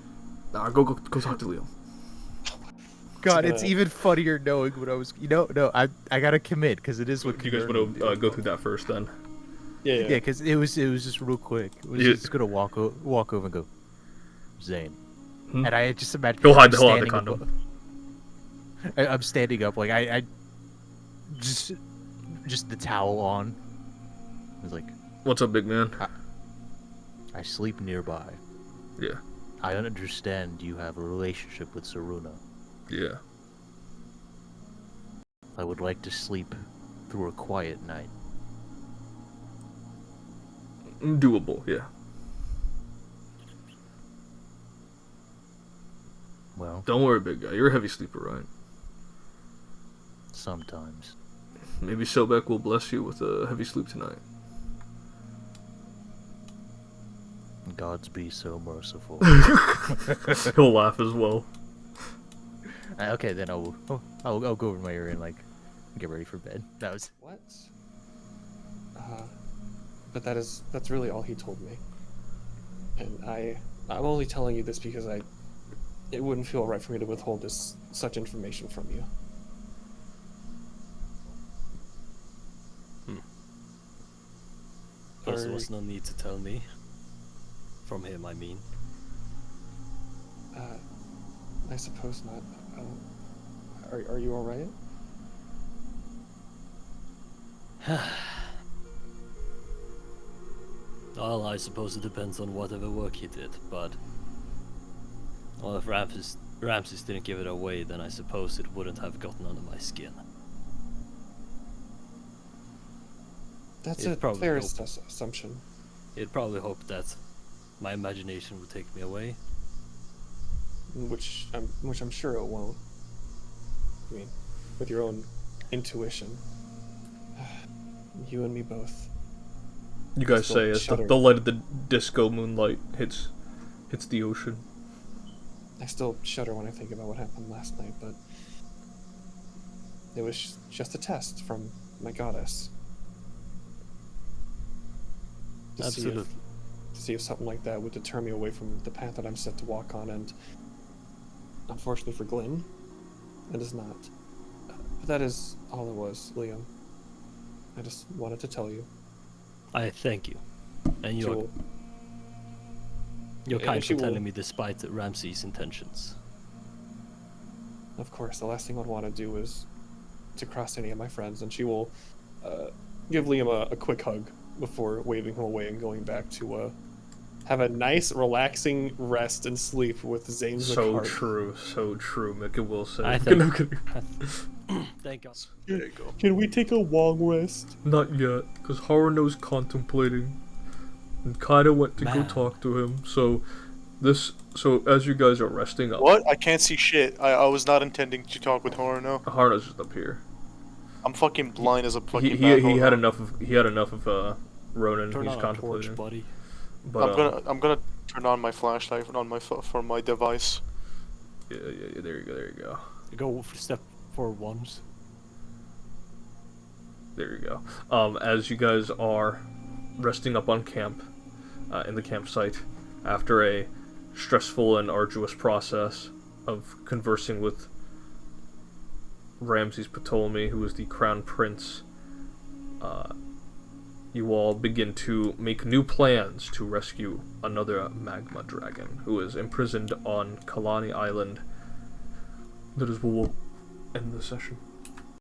B: Nah, go talk to Liam.
E: God,
H: It's
E: it's
H: gonna-
E: even funnier knowing what I was. No, I gotta commit because it is what
B: You guys
E: Converted
B: want to
E: do.
B: go through that first, then?
H: Yeah.
E: Yeah, because it was just real quick. It was
B: Yeah.
E: just gonna walk over and go, Zane,
B: Hmm?
E: and I just imagine
B: Go hide
E: I'm
B: the hole on the
E: standing
B: condom.
E: I'm standing up, like I just the towel on. I was like,
B: What's up, big man?
G: I sleep nearby.
B: Yeah,
G: I understand you have a relationship with Saruna.
B: yeah.
G: I would like to sleep through a quiet night.
B: Doable, yeah.
G: Well,
B: Don't worry, big guy. You're a heavy sleeper, right?
G: sometimes.
B: Maybe Sobek will bless you with a heavy sleep tonight.
G: Gods be so merciful.
B: He'll laugh as well.
E: Okay, then I'll go over my area and like get ready for bed. That was
H: What? But that's really all he told me. And I'm only telling you this because it wouldn't feel right for me to withhold such information from you.
A: Plus, there was no need to tell me. From him, I mean.
H: I suppose not. Are you all right?
A: Well, I suppose it depends on whatever work he did, but... Well, if Ramses didn't give it away, then I suppose it wouldn't have gotten under my skin.
H: That's
A: It
H: a
A: probably
H: fair
A: helped.
H: assumption.
A: He'd probably hoped that my imagination would take me away.
H: Which I'm sure it won't. I mean, with your own intuition. You and me both.
B: You guys
H: Still
B: say as
H: shudder.
B: the light of the disco moonlight hits the ocean.
H: I still shudder when I think about what happened last night, but it was just a test from my goddess. To
A: Absolutely.
H: see if something like that would deter me away from the path that I'm set to walk on, and unfortunately for Glenn, it is not. But that is all it was, Liam. I just wanted to tell you.
A: I thank you. And
H: She
A: you're
H: will-
A: you're
H: and
A: kind
H: she
A: for
H: will-
A: telling me despite Ramses' intentions.
H: Of course, the last thing I'd want to do is to cross any of my friends, and she will give Liam a quick hug before waving him away and going back to have a nice, relaxing rest and sleep with Zane's
B: So true, Mika will say.
A: I
B: No,
A: think-
B: kidding.
A: Thank God.
C: There you go.
H: Can we take a long rest?
B: Not yet, because Haruno's contemplating. And Kaida went to go
A: Man.
B: talk to him, so as you guys are resting up,
C: What? I can't see shit. I was not intending to talk with Haruno.
B: Haruno's just up here.
C: I'm fucking blind as a fucking
B: He had enough of Ronan.
A: Turn
B: He's
A: on a
B: contemplating.
A: torch, buddy.
B: But
C: I'm gonna turn on my flashlight on my for my device.
B: yeah, there you go.
A: Go for step for once.
B: There you go. As you guys are resting up on camp, in the campsite, after a stressful and arduous process of conversing with Ramses Ptolemy, who is the crown prince, you all begin to make new plans to rescue another magma dragon who is imprisoned on Kalani Island. That is where we'll end the session.